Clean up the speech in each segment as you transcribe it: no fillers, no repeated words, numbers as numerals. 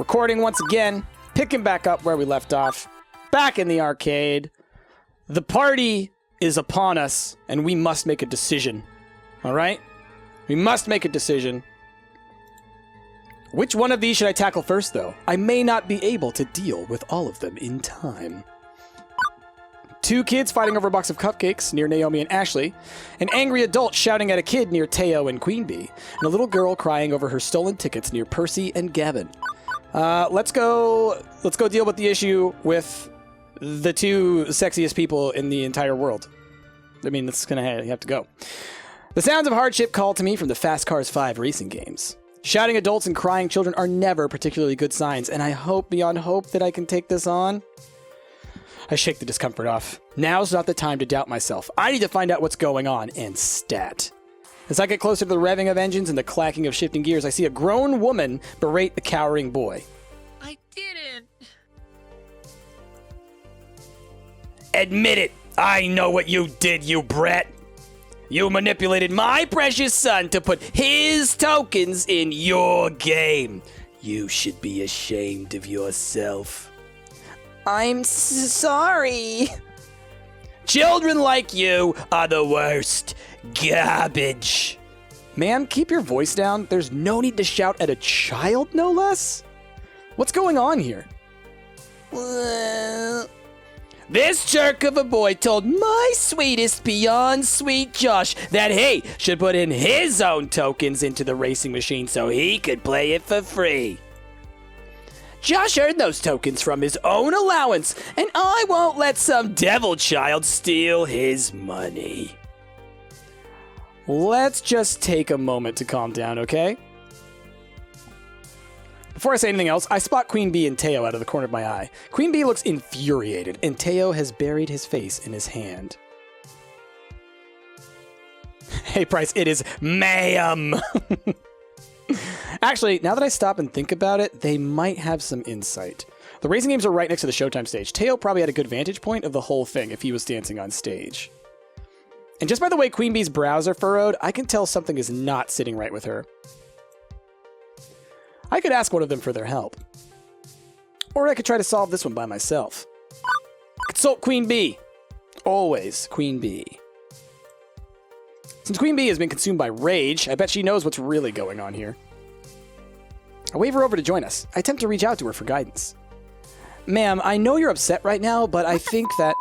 Recording once again, picking back up where we left off. Back in the arcade. The party is upon us, and we must make a decision. Alright? We must make a decision. Which one of these should I tackle first, though? I may not be able to deal with all of them in time. Two kids fighting over a box of cupcakes near Naomi and Ashley, an angry adult shouting at a kid near Teo and Queen Bee, and a little girl crying over her stolen tickets near Percy and Gavin. Let's go deal with the issue with the two sexiest people in the entire world. I mean, that's gonna have to go. The sounds of hardship call to me from the Fast Cars 5 racing games. Shouting adults and crying children are never particularly good signs, and I hope beyond hope that I can take this on. I shake the discomfort off. Now's not the time to doubt myself. I need to find out what's going on, and stat. As I get closer to the revving of engines and the clacking of shifting gears, I see a grown woman berate the cowering boy. I didn't. Admit it! I know what you did, you brat! You manipulated my precious son to put his tokens in your game. You should be ashamed of yourself. I'm sorry. Children like you are the worst. Garbage. Ma'am, keep your voice down. There's no need to shout at a child, no less. What's going on here? This jerk of a boy told my sweetest beyond sweet Josh that he should put in his own tokens into the racing machine so he could play it for free. Josh earned those tokens from his own allowance, and I won't let some devil child steal his money. Let's just take a moment to calm down, okay? Before I say anything else, I spot Queen Bee and Teo out of the corner of my eye. Queen Bee looks infuriated, and Teo has buried his face in his hand. Hey, Price, it is ma'am! Actually, now that I stop and think about it, they might have some insight. The racing games are right next to the Showtime stage. Teo probably had a good vantage point of the whole thing if he was dancing on stage. And just by the way Queen Bee's brows are furrowed, I can tell something is not sitting right with her. I could ask one of them for their help. Or I could try to solve this one by myself. Consult Queen Bee. Always Queen Bee. Since Queen Bee has been consumed by rage, I bet she knows what's really going on here. I wave her over to join us. I attempt to reach out to her for guidance. Ma'am, I know you're upset right now, but I think that...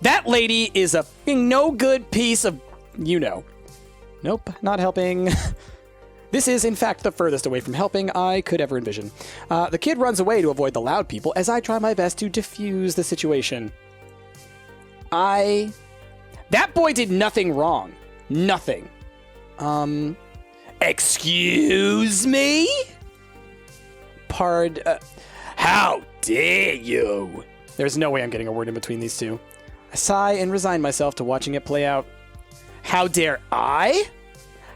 That lady is a no good piece of... You know. Nope, not helping. This is, in fact, the furthest away from helping I could ever envision. The kid runs away to avoid the loud people as I try my best to diffuse the situation. That boy did nothing wrong. Nothing. Excuse me? How dare you? There's no way I'm getting a word in between these two. I sigh and resign myself to watching it play out. How dare I?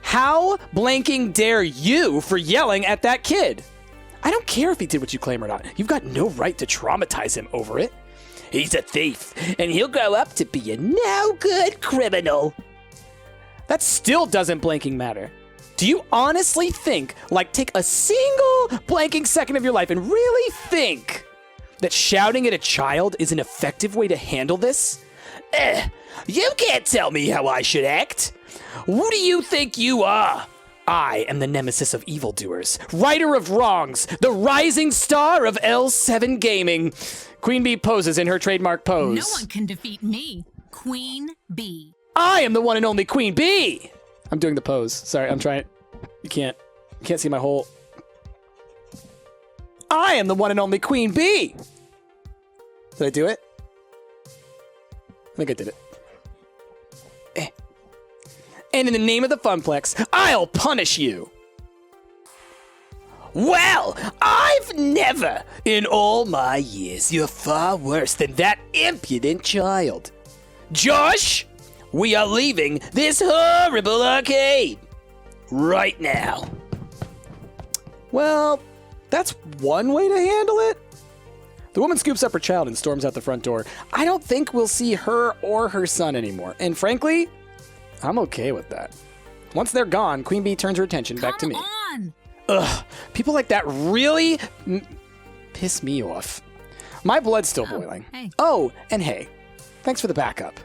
How blanking dare you for yelling at that kid? I don't care if he did what you claim or not. You've got no right to traumatize him over it. He's a thief, and he'll grow up to be a no-good criminal. That still doesn't blanking matter. Do you honestly think, take a single blanking second of your life and really think that shouting at a child is an effective way to handle this? You can't tell me how I should act. Who do you think you are? I am the nemesis of evildoers, righter of wrongs, the rising star of L7 Gaming. Queen Bee poses in her trademark pose. No one can defeat me, Queen Bee. I am the one and only Queen Bee. I'm doing the pose. Sorry, I'm trying. You can't see my whole... I am the one and only Queen Bee. Did I do it? I think I did it. And in the name of the Funplex, I'll punish you. Well, I've never, in all my years, you're far worse than that impudent child. Josh, we are leaving this horrible arcade. Right now. Well, that's one way to handle it. The woman scoops up her child and storms out the front door. I don't think we'll see her or her son anymore. And frankly, I'm okay with that. Once they're gone, Queen Bee turns her attention back to me. Come on! Ugh, people like that really piss me off. My blood's still boiling. Hey. Oh, and hey, thanks for the backup.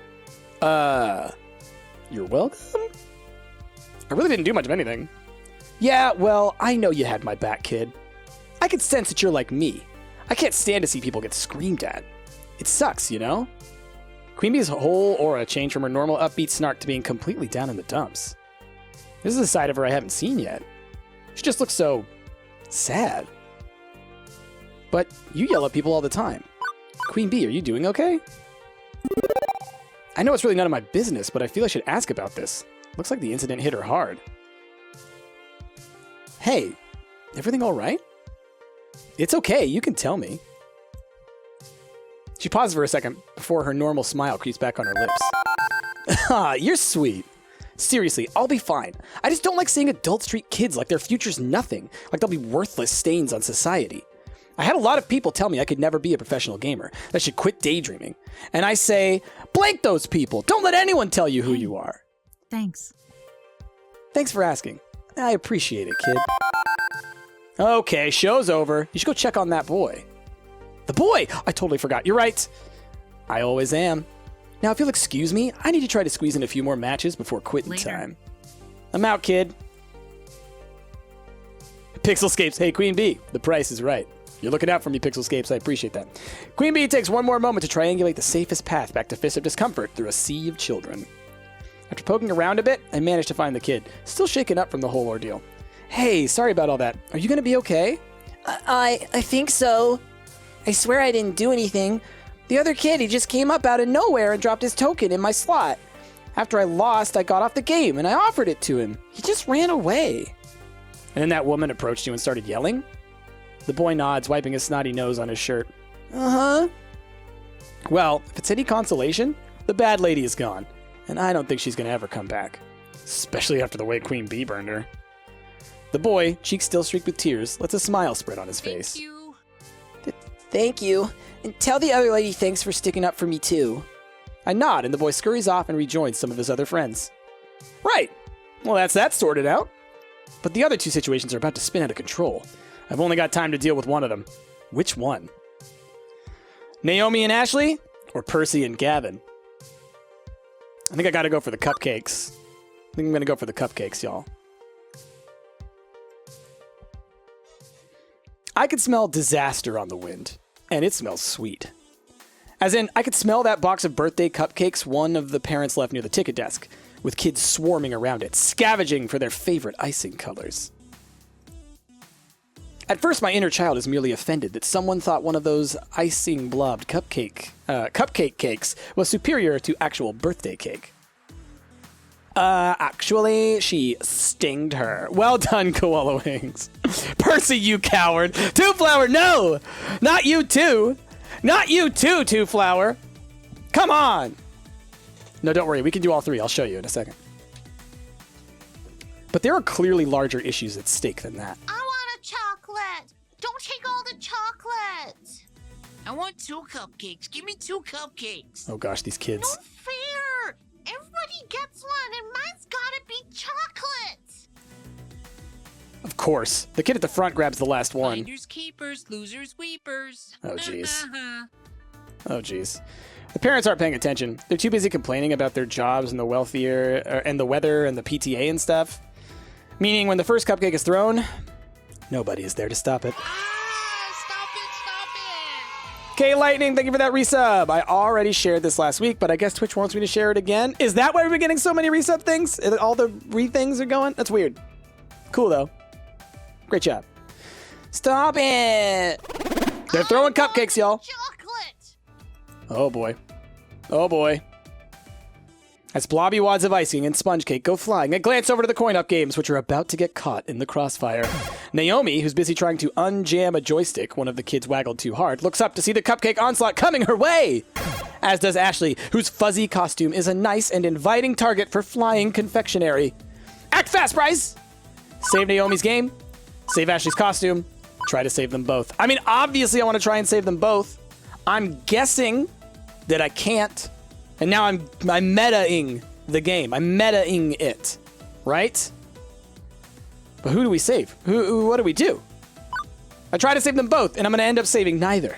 You're welcome? I really didn't do much of anything. Yeah, well, I know you had my back, kid. I could sense that you're like me. I can't stand to see people get screamed at. It sucks, you know? Queen Bee's whole aura changed from her normal upbeat snark to being completely down in the dumps. This is a side of her I haven't seen yet. She just looks so sad. But you yell at people all the time. Queen Bee, are you doing okay? I know it's really none of my business, but I feel I should ask about this. Looks like the incident hit her hard. Hey, everything all right? It's okay, you can tell me. She pauses for a second before her normal smile creeps back on her lips. Ah, you're sweet. Seriously, I'll be fine. I just don't like seeing adults treat kids like their future's nothing, like they'll be worthless stains on society. I had a lot of people tell me I could never be a professional gamer, that I should quit daydreaming. And I say, blank those people. Don't let anyone tell you who you are. Thanks. Thanks for asking. I appreciate it, kid. Okay, show's over. You should go check on that boy. The boy! I totally forgot. You're right. I always am. Now, if you'll excuse me, I need to try to squeeze in a few more matches before quitting Later. time. I'm out, kid. Pixelscapes. Hey, Queen Bee. The price is right. You're looking out for me, Pixelscapes. I appreciate that. Queen Bee takes one more moment to triangulate the safest path back to Fist of Discomfort through a sea of children. After poking around a bit, I managed to find the kid, still shaken up from the whole ordeal. Hey, sorry about all that. Are you going to be okay? I think so. I swear I didn't do anything. The other kid, he just came up out of nowhere and dropped his token in my slot. After I lost, I got off the game and I offered it to him. He just ran away. And then that woman approached you and started yelling? The boy nods, wiping his snotty nose on his shirt. Uh-huh. Well, if it's any consolation, the bad lady is gone. And I don't think she's going to ever come back. Especially after the way Queen Bee burned her. The boy, cheeks still streaked with tears, lets a smile spread on his face. Thank you. Thank you. And tell the other lady thanks for sticking up for me, too. I nod, and the boy scurries off and rejoins some of his other friends. Right. Well, that's that sorted out. But the other two situations are about to spin out of control. I've only got time to deal with one of them. Which one? Naomi and Ashley? Or Percy and Gavin? I think I gotta go for the cupcakes. I think I'm gonna go for the cupcakes, y'all. I could smell disaster on the wind, and it smells sweet. As in, I could smell that box of birthday cupcakes one of the parents left near the ticket desk, with kids swarming around it, scavenging for their favorite icing colors. At first, my inner child is merely offended that someone thought one of those icing blobbed cupcake cakes was superior to actual birthday cake. Actually, she stinged her. Well done, Koala Wings. Percy, you coward. Two Flower, no! Not you too! Not you too, Two Flower! Come on! No, don't worry. We can do all three. I'll show you in a second. But there are clearly larger issues at stake than that. I want a chocolate. Don't take all the chocolate. I want 2 cupcakes. Give me 2 cupcakes. Oh gosh, these kids. No fair. Everybody gets one, and mine's gotta be chocolate. Of course. The kid at the front grabs the last one. Finders keepers, losers weepers. Oh, jeez. Oh, jeez. The parents aren't paying attention. They're too busy complaining about their jobs and the and the weather and the PTA and stuff. Meaning when the first cupcake is thrown, nobody is there to stop it. Stop it. Okay, Lightning, thank you for that resub. I already shared this last week, but I guess Twitch wants me to share it again. Is that why we're getting so many resub things? All the re-things are going? That's weird. Cool, though. Great job. Stop it! They're throwing cupcakes, y'all. Chocolate. Oh, boy. Oh, boy. As blobby wads of icing and sponge cake go flying, I glance over to the coin-up games, which are about to get caught in the crossfire. Naomi, who's busy trying to unjam a joystick one of the kids waggled too hard, looks up to see the cupcake onslaught coming her way! As does Ashley, whose fuzzy costume is a nice and inviting target for flying confectionery. Act fast, Bryce! Save Naomi's game, save Ashley's costume, try to save them both. I mean, obviously I want to try and save them both. I'm guessing that I can't. And now I'm meta-ing the game. I'm meta-ing it. Right? But who do we save? What do we do? I try to save them both, and I'm going to end up saving neither.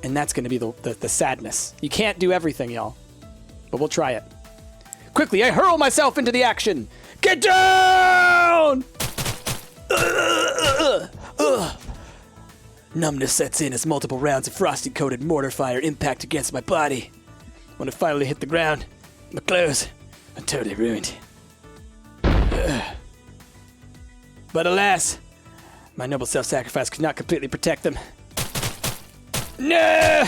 And that's going to be the sadness. You can't do everything, y'all. But we'll try it. Quickly, I hurl myself into the action. Get down! Numbness sets in as multiple rounds of frosty-coated mortar fire impact against my body. When I finally hit the ground, my clothes are totally ruined. But alas, my noble self-sacrifice could not completely protect them. No!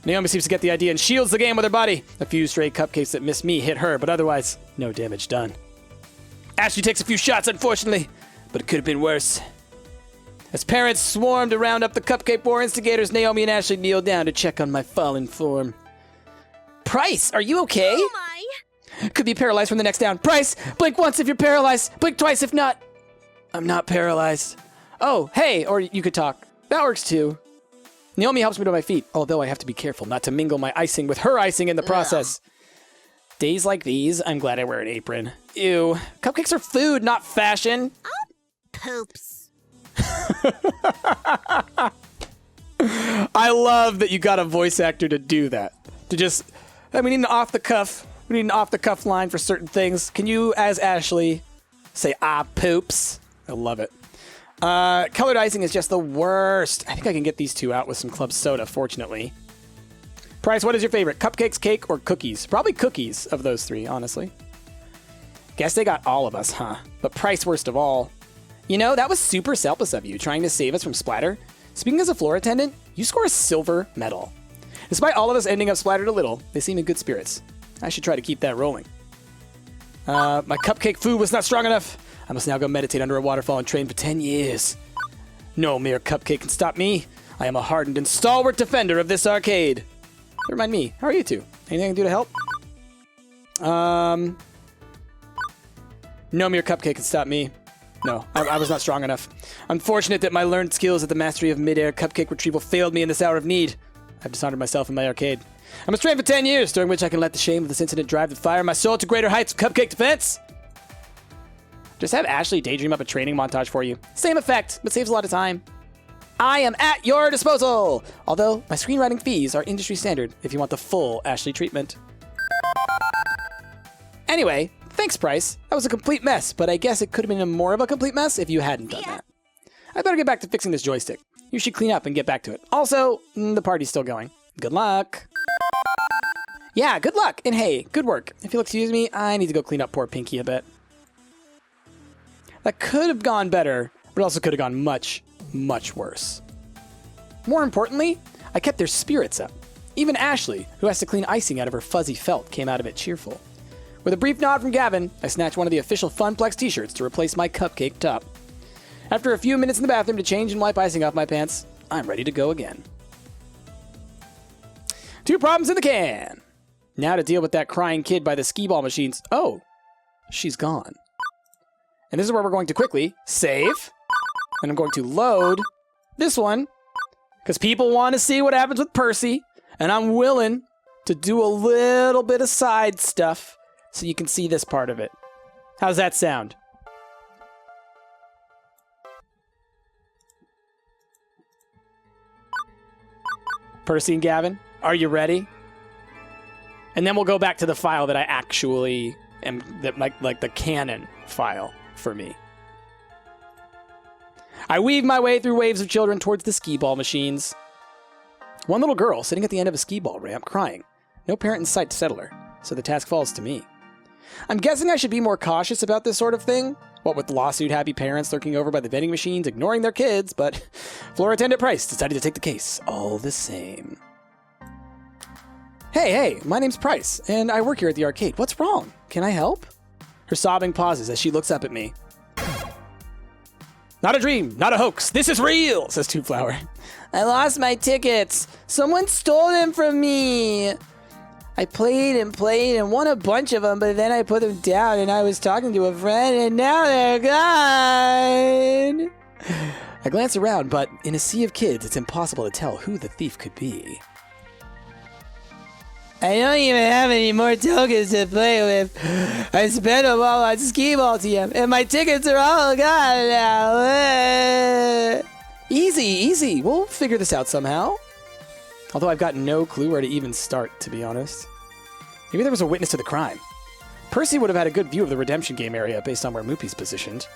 Naomi seems to get the idea and shields the game with her body. A few stray cupcakes that miss me hit her, but otherwise, no damage done. Ashley takes a few shots, unfortunately, but it could have been worse. As parents swarmed to round up the cupcake war instigators, Naomi and Ashley kneel down to check on my fallen form. Price, are you okay? Oh my! Could be paralyzed from the next down. Price, blink once if you're paralyzed. Blink twice if not. I'm not paralyzed. Oh, hey, or you could talk. That works too. Naomi helps me to my feet, although I have to be careful not to mingle my icing with her icing in the process. Days like these, I'm glad I wear an apron. Ew. Cupcakes are food, not fashion. Poops. I love that you got a voice actor to do that. To just, we need an off-the-cuff line for certain things. Can you, as Ashley, say, poops? I love it. Colored icing is just the worst. I think I can get these two out with some club soda, fortunately. Price, what is your favorite? Cupcakes, cake, or cookies? Probably cookies of those three, honestly. Guess they got all of us, huh? But Price worst of all. You know, that was super selfless of you, trying to save us from splatter. Speaking as a floor attendant, you score a silver medal. Despite all of us ending up splattered a little, they seem in good spirits. I should try to keep that rolling. My cupcake food was not strong enough. I must now go meditate under a waterfall and train for 10 years. No mere cupcake can stop me. I am a hardened and stalwart defender of this arcade. Remind me, how are you two? Anything I can do to help? No mere cupcake can stop me. No, I was not strong enough. Unfortunate that my learned skills at the mastery of mid-air cupcake retrieval failed me in this hour of need. I've dishonored myself in my arcade. I must train for 10 years, during which I can let the shame of this incident drive the fire my soul to greater heights of cupcake defense. Just have Ashley daydream up a training montage for you. Same effect, but saves a lot of time. I am at your disposal! Although, my screenwriting fees are industry standard if you want the full Ashley treatment. Anyway, thanks, Price. That was a complete mess, but I guess it could have been more of a complete mess if you hadn't done that. I better get back to fixing this joystick. You should clean up and get back to it. Also, the party's still going. Good luck. Yeah, good luck. And hey, good work. If you'll excuse me, I need to go clean up poor Pinky a bit. That could have gone better, but also could have gone much, much worse. More importantly, I kept their spirits up. Even Ashley, who has to clean icing out of her fuzzy felt, came out of it cheerful. With a brief nod from Gavin, I snatched one of the official Funplex t-shirts to replace my cupcake top. After a few minutes in the bathroom to change and wipe icing off my pants, I'm ready to go again. 2 problems in the can. Now to deal with that crying kid by the skee ball machines. Oh, she's gone. And this is where we're going to quickly save. And I'm going to load this one, because people want to see what happens with Percy, and I'm willing to do a little bit of side stuff so you can see this part of it. How's that sound? Percy and Gavin, are you ready? And then we'll go back to the file that I actually am, that like the canon file for me. I weave my way through waves of children towards the skee ball machines. One little girl sitting at the end of a skee ball ramp crying. No parent in sight to settle her, so the task falls to me. I'm guessing I should be more cautious about this sort of thing. What with lawsuit-happy parents lurking over by the vending machines, ignoring their kids, but floor attendant Price decided to take the case all the same. Hey, my name's Price, and I work here at the arcade. What's wrong? Can I help? Her sobbing pauses as she looks up at me. Not a dream, not a hoax. This is real, says Two Flower. I lost my tickets. Someone stole them from me. I played and won a bunch of them, but then I put them down and I was talking to a friend and now they're gone. I glance around, but in a sea of kids, it's impossible to tell who the thief could be. I don't even have any more tokens to play with. I spent them all on skee-ball TM, and my tickets are all gone now. Easy, easy. We'll figure this out somehow. Although I've got no clue where to even start, to be honest. Maybe there was a witness to the crime. Percy would have had a good view of the redemption game area based on where Moopy's positioned.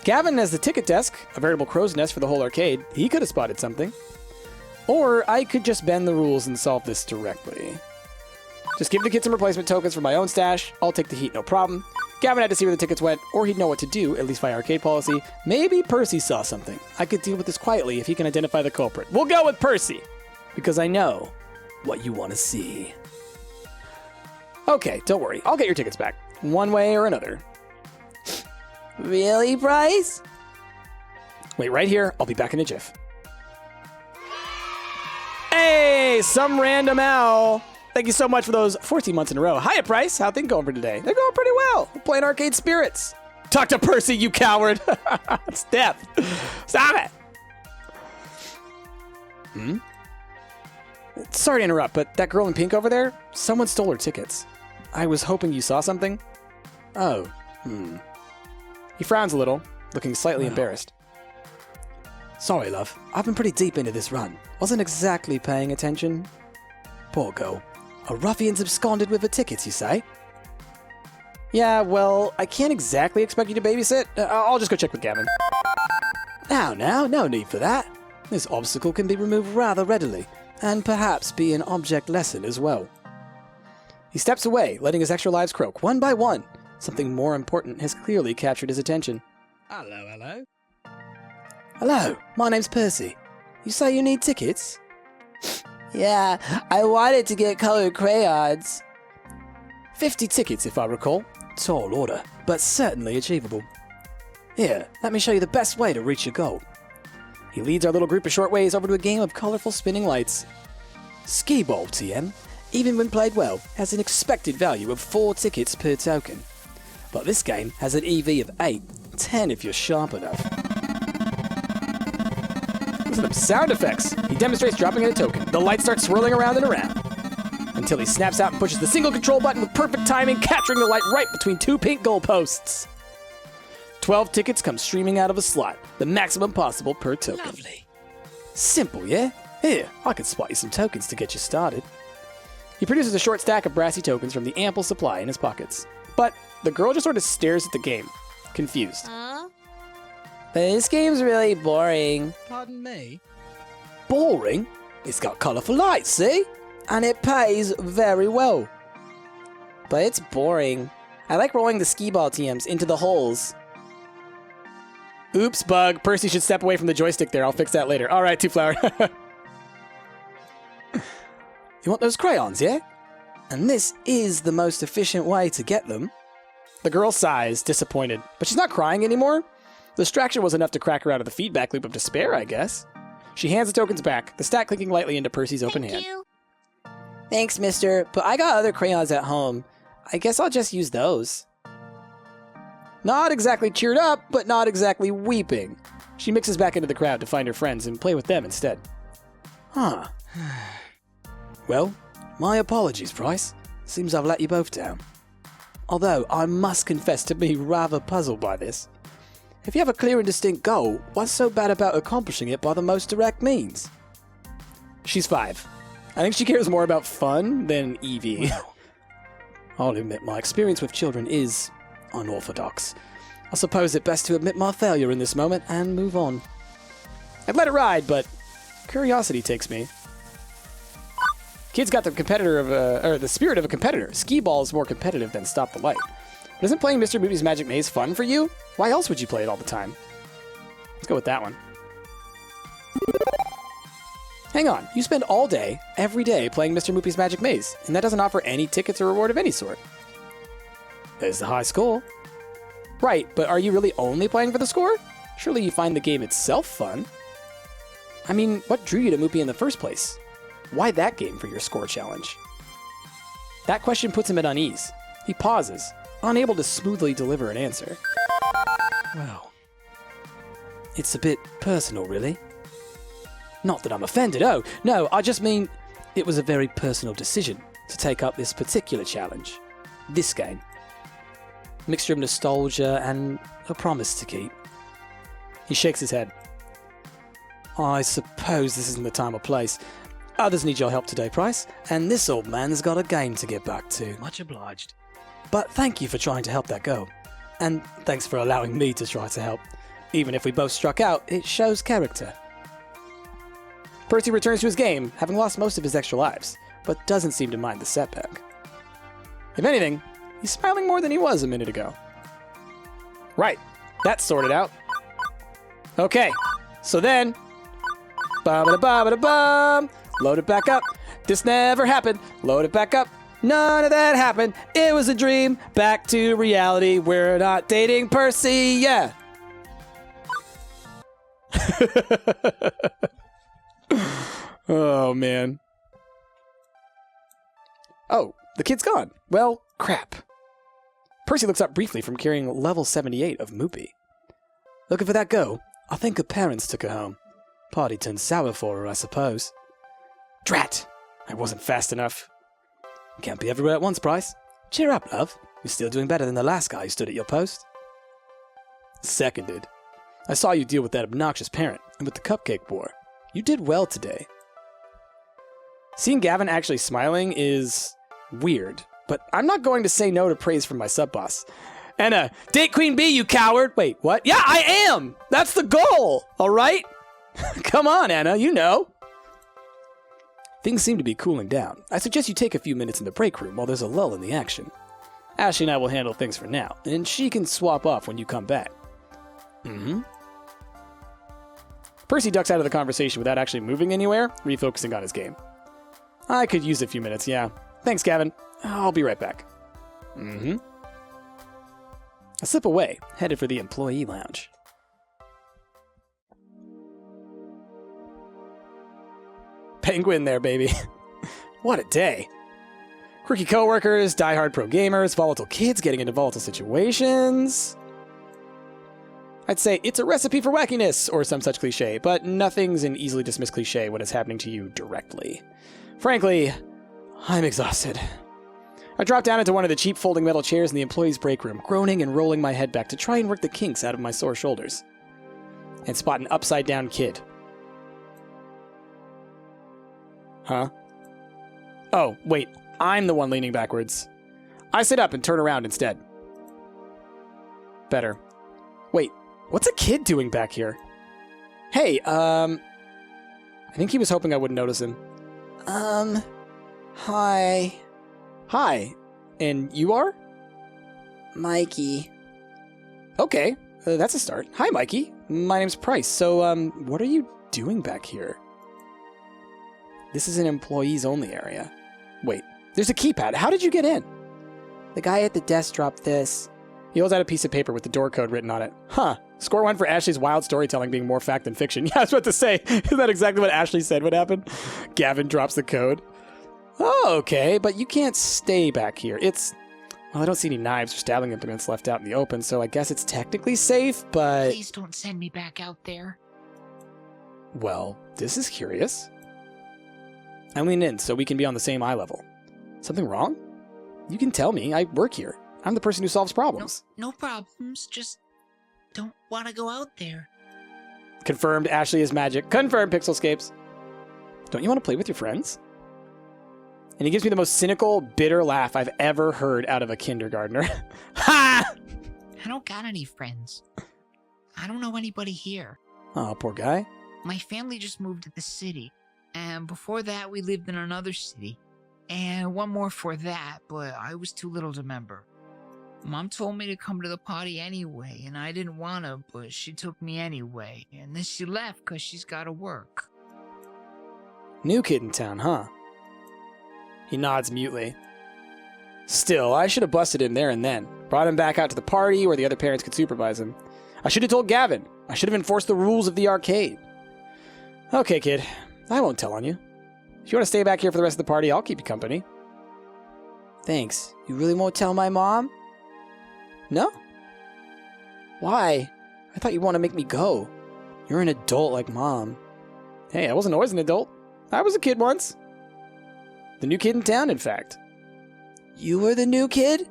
Gavin has the ticket desk, a veritable crow's nest for the whole arcade. He could have spotted something. Or I could just bend the rules and solve this directly. Just give the kid some replacement tokens for my own stash. I'll take the heat, no problem. Gavin had to see where the tickets went, or he'd know what to do, at least by arcade policy. Maybe Percy saw something. I could deal with this quietly if he can identify the culprit. We'll go with Percy, because I know what you want to see. Okay, don't worry. I'll get your tickets back, one way or another. Really, Bryce? Wait right here. I'll be back in a jiff. Hey, some random owl. Thank you so much for those 14 months in a row. Hiya, Price. How things going for today? They're going pretty well. We're playing Arcade Spirits. Talk to Percy, you coward. Steph. Stop it. Sorry to interrupt, but that girl in pink over there, someone stole her tickets. I was hoping you saw something. Oh, He frowns a little, looking slightly embarrassed. Sorry, love. I've been pretty deep into this run. Wasn't exactly paying attention. Poor girl. A ruffian's absconded with the tickets, you say? Yeah, well, I can't exactly expect you to babysit. I'll just go check with Gavin. Now, no need for that. This obstacle can be removed rather readily, and perhaps be an object lesson as well. He steps away, letting his extra lives croak one by one. Something more important has clearly captured his attention. Hello. Hello, my name's Percy. You say you need tickets? Yeah, I wanted to get colored crayons. 50 tickets, if I recall. Tall order, but certainly achievable. Here, let me show you the best way to reach your goal. He leads our little group a short ways over to a game of colorful spinning lights. Skee-ball TM, even when played well, has an expected value of 4 tickets per token. But this game has an EV of 8, 10 if you're sharp enough. Listen to sound effects. He demonstrates dropping in a token. The lights start swirling around and around, until he snaps out and pushes the single control button with perfect timing, capturing the light right between 2 pink goalposts. 12 tickets come streaming out of a slot, the maximum possible per token. Lovely. Simple, yeah? Here, I can spot you some tokens to get you started. He produces a short stack of brassy tokens from the ample supply in his pockets. But the girl just sort of stares at the game, confused. Huh? This game's really boring. Pardon me? Boring? It's got colorful lights, see? And it pays very well. But it's boring. I like rolling the skee-ball TMs into the holes. Oops, bug. Percy should step away from the joystick there. I'll fix that later. All right, Two Flower. You want those crayons, yeah? And this is the most efficient way to get them. The girl sighs, disappointed. But she's not crying anymore. The distraction was enough to crack her out of the feedback loop of despair, I guess. She hands the tokens back, the stack clinking lightly into Percy's open Thank hand. you. Thanks, mister, but I got other crayons at home. I guess I'll just use those. Not exactly cheered up, but not exactly weeping. She mixes back into the crowd to find her friends and play with them instead. Huh. Well, my apologies, Price. Seems I've let you both down. Although I must confess to being rather puzzled by this. If you have a clear and distinct goal, what's so bad about accomplishing it by the most direct means? She's 5. I think she cares more about fun than EV. I'll admit my experience with children is unorthodox. I suppose it best to admit my failure in this moment and move on. I'd let it ride, but curiosity takes me. Kid's got the the spirit of a competitor. Skee-ball is more competitive than Stop the Light. But isn't playing Mr. Moody's Magic Maze fun for you? Why else would you play it all the time? Let's go with that one. Hang on, you spend all day, every day, playing Mr. Moopy's Magic Maze, and that doesn't offer any tickets or reward of any sort. There's the high score. Right, but are you really only playing for the score? Surely you find the game itself fun. I mean, what drew you to Moopy in the first place? Why that game for your score challenge? That question puts him at unease. He pauses, unable to smoothly deliver an answer. Well, it's a bit personal, really. Not that I'm offended, oh, no, I just mean, it was a very personal decision to take up this particular challenge. This game. Mixture of nostalgia and a promise to keep. He shakes his head. I suppose this isn't the time or place. Others need your help today, Price, and this old man's got a game to get back to. Much obliged. But thank you for trying to help that go. And thanks for allowing me to try to help. Even if we both struck out, it shows character. Percy returns to his game, having lost most of his extra lives, but doesn't seem to mind the setback. If anything, he's smiling more than he was a minute ago. Right, that's sorted out. Okay, so then... Ba-ba-da-ba-ba-da-bum! Load it back up. This never happened. Load it back up. None of that happened. It was a dream. Back to reality. We're not dating Percy. Yeah. Oh, man. Oh, the kid's gone. Well, crap. Percy looks up briefly from carrying level 78 of Moopy. Looking for that go? I think her parents took her home. Party turned sour for her, I suppose. Drat! I wasn't fast enough. Can't be everywhere at once, Price. Cheer up, love. You're still doing better than the last guy who stood at your post. Seconded. I saw you deal with that obnoxious parent and with the cupcake war. You did well today. Seeing Gavin actually smiling is weird, but I'm not going to say no to praise from my sub-boss. Anna, date Queen Bee, you coward! Wait, what? Yeah, I am! That's the goal! Alright? Come on, Anna, you know. Things seem to be cooling down. I suggest you take a few minutes in the break room while there's a lull in the action. Ashley and I will handle things for now, and she can swap off when you come back. Percy ducks out of the conversation without actually moving anywhere, refocusing on his game. I could use a few minutes, yeah. Thanks, Gavin. I'll be right back. I slip away, headed for the employee lounge. Penguin there, baby. What a day. Quirky coworkers, diehard pro gamers, volatile kids getting into volatile situations. I'd say it's a recipe for wackiness, or some such cliche, but nothing's an easily dismissed cliche when it's happening to you directly. Frankly, I'm exhausted. I drop down into one of the cheap folding metal chairs in the employee's break room, groaning and rolling my head back to try and work the kinks out of my sore shoulders. And spot an upside-down kid. Huh? Oh, wait, I'm the one leaning backwards. I sit up and turn around instead. Better. Wait, what's a kid doing back here? Hey, I think he was hoping I wouldn't notice him. Hi. Hi. And you are? Mikey. Okay, that's a start. Hi, Mikey. My name's Price. So, what are you doing back here? This is an employees-only area. Wait, there's a keypad. How did you get in? The guy at the desk dropped this. He holds out a piece of paper with the door code written on it. Huh. Score 1 for Ashley's wild storytelling being more fact than fiction. Yeah, I was about to say, isn't that exactly what Ashley said would happen? Gavin drops the code. Oh, okay, but you can't stay back here. Well, I don't see any knives or stabbing implements left out in the open, so I guess it's technically safe, but... Please don't send me back out there. Well, this is curious. I lean in so we can be on the same eye level. Something wrong? You can tell me. I work here. I'm the person who solves problems. No problems. Just don't want to go out there. Confirmed, Ashley is magic. Confirmed, Pixelscapes. Don't you want to play with your friends? And he gives me the most cynical, bitter laugh I've ever heard out of a kindergartner. Ha! I don't got any friends. I don't know anybody here. Oh, poor guy. My family just moved to the city. And before that, we lived in another city. And one more for that, but I was too little to remember. Mom told me to come to the party anyway, and I didn't want to, but she took me anyway. And then she left because she's got to work. New kid in town, huh? He nods mutely. Still, I should have busted him there and then. Brought him back out to the party where the other parents could supervise him. I should have told Gavin. I should have enforced the rules of the arcade. Okay, kid. I won't tell on you. If you want to stay back here for the rest of the party, I'll keep you company. Thanks. You really won't tell my mom? No? Why? I thought you want to make me go. You're an adult like Mom. Hey, I wasn't always an adult. I was a kid once. The new kid in town, in fact. You were the new kid?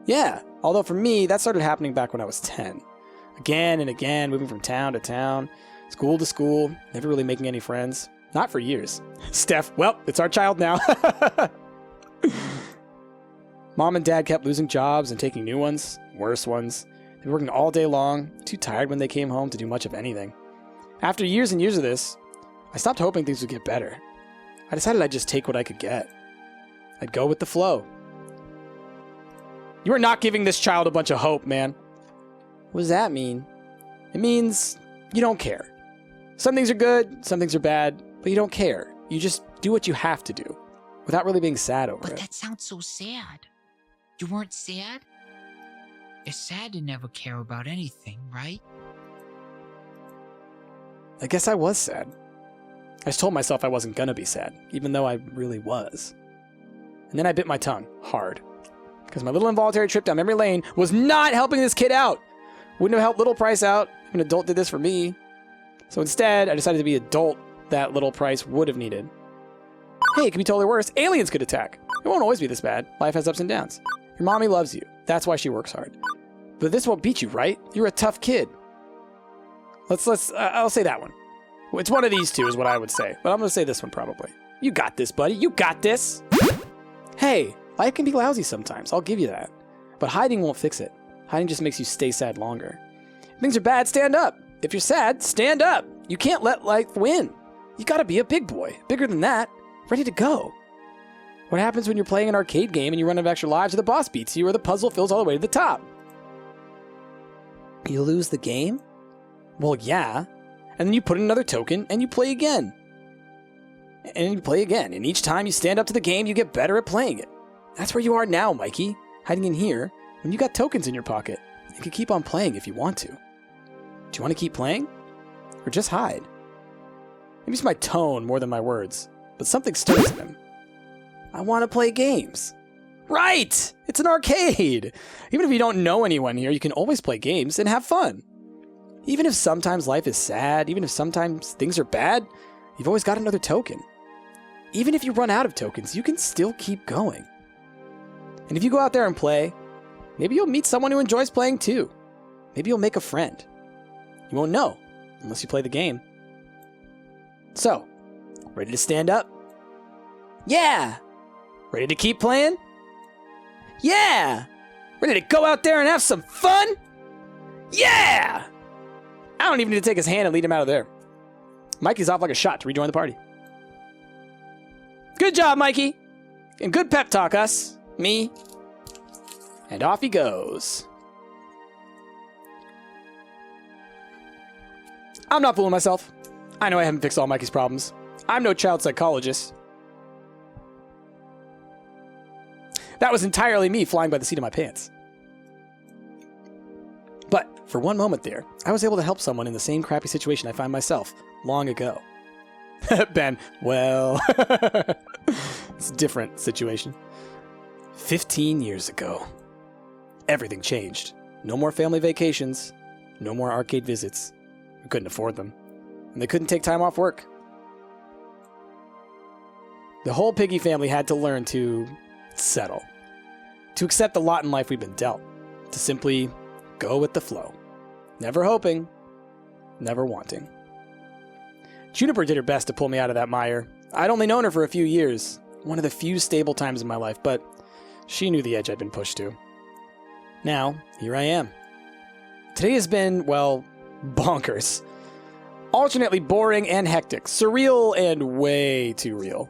Yeah, although for me, that started happening back when I was 10. Again and again, moving from town to town, school to school, never really making any friends. Not for years. Steph, well, it's our child now. Mom and Dad kept losing jobs and taking new ones, worse ones. They were working all day long, too tired when they came home to do much of anything. After years and years of this, I stopped hoping things would get better. I decided I'd just take what I could get. I'd go with the flow. You are not giving this child a bunch of hope, man. What does that mean? It means you don't care. Some things are good, some things are bad, but you don't care. You just do what you have to do, without really being sad over But it. that sounds so sad. You weren't sad? It's sad to never care about anything, right? I guess I was sad. I just told myself I wasn't gonna be sad, even though I really was. And then I bit my tongue, hard. Because my little involuntary trip down memory lane was not helping this kid out. Wouldn't have helped Little Price out if an adult did this for me. So instead, I decided to be the adult that Little Price would have needed. Hey, it could be totally worse. Aliens could attack. It won't always be this bad. Life has ups and downs. Your mommy loves you. That's why she works hard. But this won't beat you, right? You're a tough kid. I'll say that one. It's one of these two is what I would say. But I'm going to say this one probably. You got this, buddy. You got this. Hey, life can be lousy sometimes. I'll give you that. But hiding won't fix it. Hiding just makes you stay sad longer. If things are bad, stand up. If you're sad, stand up. You can't let life win. You gotta be a big boy. Bigger than that. Ready to go. What happens when you're playing an arcade game and you run out of extra lives or the boss beats you or the puzzle fills all the way to the top? You lose the game? Well, yeah. And then you put in another token and you play again. And you play again. And each time you stand up to the game, you get better at playing it. That's where you are now, Mikey. Hiding in here when you got tokens in your pocket. You can keep on playing if you want to. Do you want to keep playing? Or just hide? Maybe it's my tone more than my words, but something stirs in him. I want to play games. Right! It's an arcade! Even if you don't know anyone here, you can always play games and have fun. Even if sometimes life is sad, even if sometimes things are bad, you've always got another token. Even if you run out of tokens, you can still keep going. And if you go out there and play, maybe you'll meet someone who enjoys playing too. Maybe you'll make a friend. You won't know unless you play the game. So, ready to stand up? Yeah! Ready to keep playing? Yeah! Ready to go out there and have some fun? Yeah! I don't even need to take his hand and lead him out of there. Mikey's off like a shot to rejoin the party. Good job, Mikey! And good pep talk us, me, and off he goes. I'm not fooling myself. I know I haven't fixed all Mikey's problems. I'm no child psychologist. That was entirely me flying by the seat of my pants. But for one moment there, I was able to help someone in the same crappy situation I found myself long ago. Ben, well, it's a different situation. 15 years ago, everything changed. No more family vacations, no more arcade visits. We couldn't afford them, and they couldn't take time off work. The whole Piggy family had to learn to settle, to accept the lot in life we've been dealt, to simply go with the flow, never hoping, never wanting. Juniper did her best to pull me out of that mire. I'd only known her for a few years, one of the few stable times in my life, but she knew the edge I'd been pushed to. Now, here I am. Today has been, well, bonkers. Alternately boring and hectic, surreal and way too real.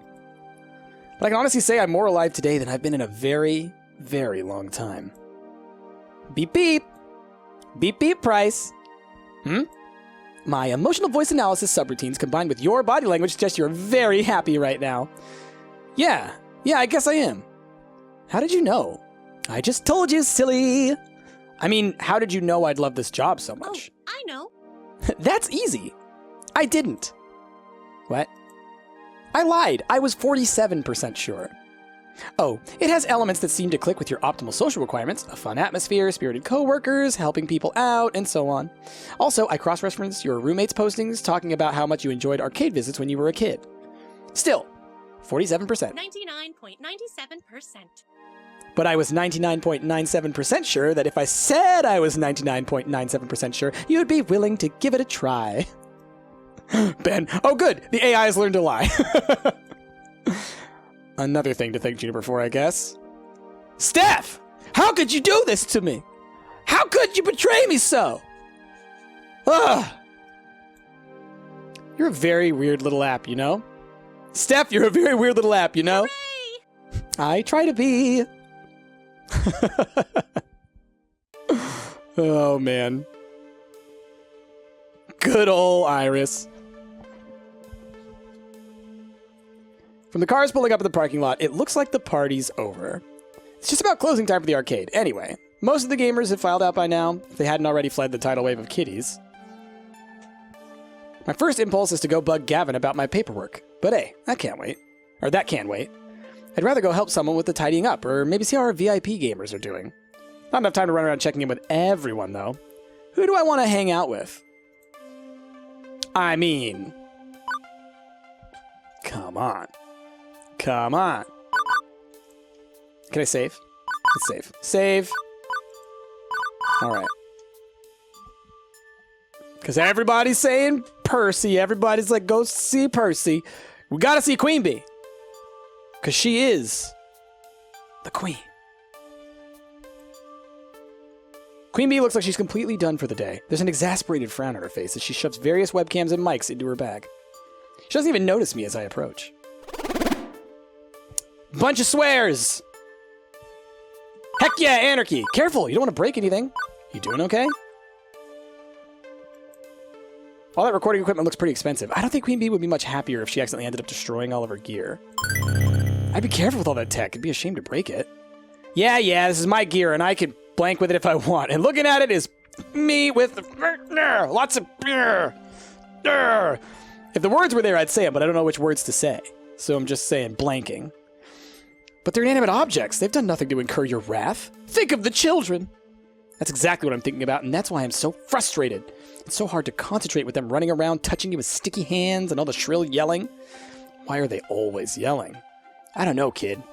But I can honestly say I'm more alive today than I've been in a very, very long time. Beep beep! Beep beep, Price! My emotional voice analysis subroutines combined with your body language suggest you're very happy right now. Yeah, I guess I am. How did you know? I just told you, silly! I mean, how did you know I'd love this job so much? Oh, I know. That's easy. I didn't. What? I lied. I was 47% sure. Oh, it has elements that seem to click with your optimal social requirements, a fun atmosphere, spirited coworkers, helping people out, and so on. Also, I cross-referenced your roommate's postings talking about how much you enjoyed arcade visits when you were a kid. Still, 47%. 99.97%. But I was 99.97% sure that if I said I was 99.97% sure, you'd be willing to give it a try. Ben, oh good, the AI has learned to lie. Another thing to thank Juniper for, I guess. Steph! How could you do this to me? How could you betray me so? Ugh! You're a very weird little app, you know? Steph, you're a very weird little app, you know? Hooray! I try to be. Oh, man. Good old Iris. From the cars pulling up in the parking lot, it looks like the party's over. It's just about closing time for the arcade. Anyway, most of the gamers have filed out by now, if they hadn't already fled the tidal wave of kitties. My first impulse is to go bug Gavin about my paperwork. But hey, that can't wait. Or that can wait. I'd rather go help someone with the tidying up, or maybe see how our VIP gamers are doing. Not enough time to run around checking in with everyone, though. Who do I want to hang out with? I mean... Come on. Come on. Can I save? Let's save. Save. Alright. Because everybody's saying Percy. Everybody's like, go see Percy. We gotta see Queen Bee. Because she is the queen. Queen Bee looks like she's completely done for the day. There's an exasperated frown on her face as she shoves various webcams and mics into her bag. She doesn't even notice me as I approach. Bunch of swears! Heck yeah, anarchy! Careful, you don't want to break anything. You doing okay? All that recording equipment looks pretty expensive. I don't think Queen Bee would be much happier if she accidentally ended up destroying all of her gear. I'd be careful with all that tech. It'd be a shame to break it. Yeah, this is my gear, and I can blank with it if I want. And looking at it is me with lots of... If the words were there, I'd say them, but I don't know which words to say. So I'm just saying blanking. But they're inanimate objects. They've done nothing to incur your wrath. Think of the children. That's exactly what I'm thinking about, and that's why I'm so frustrated. It's so hard to concentrate with them running around, touching you with sticky hands and all the shrill yelling. Why are they always yelling? I don't know, kid.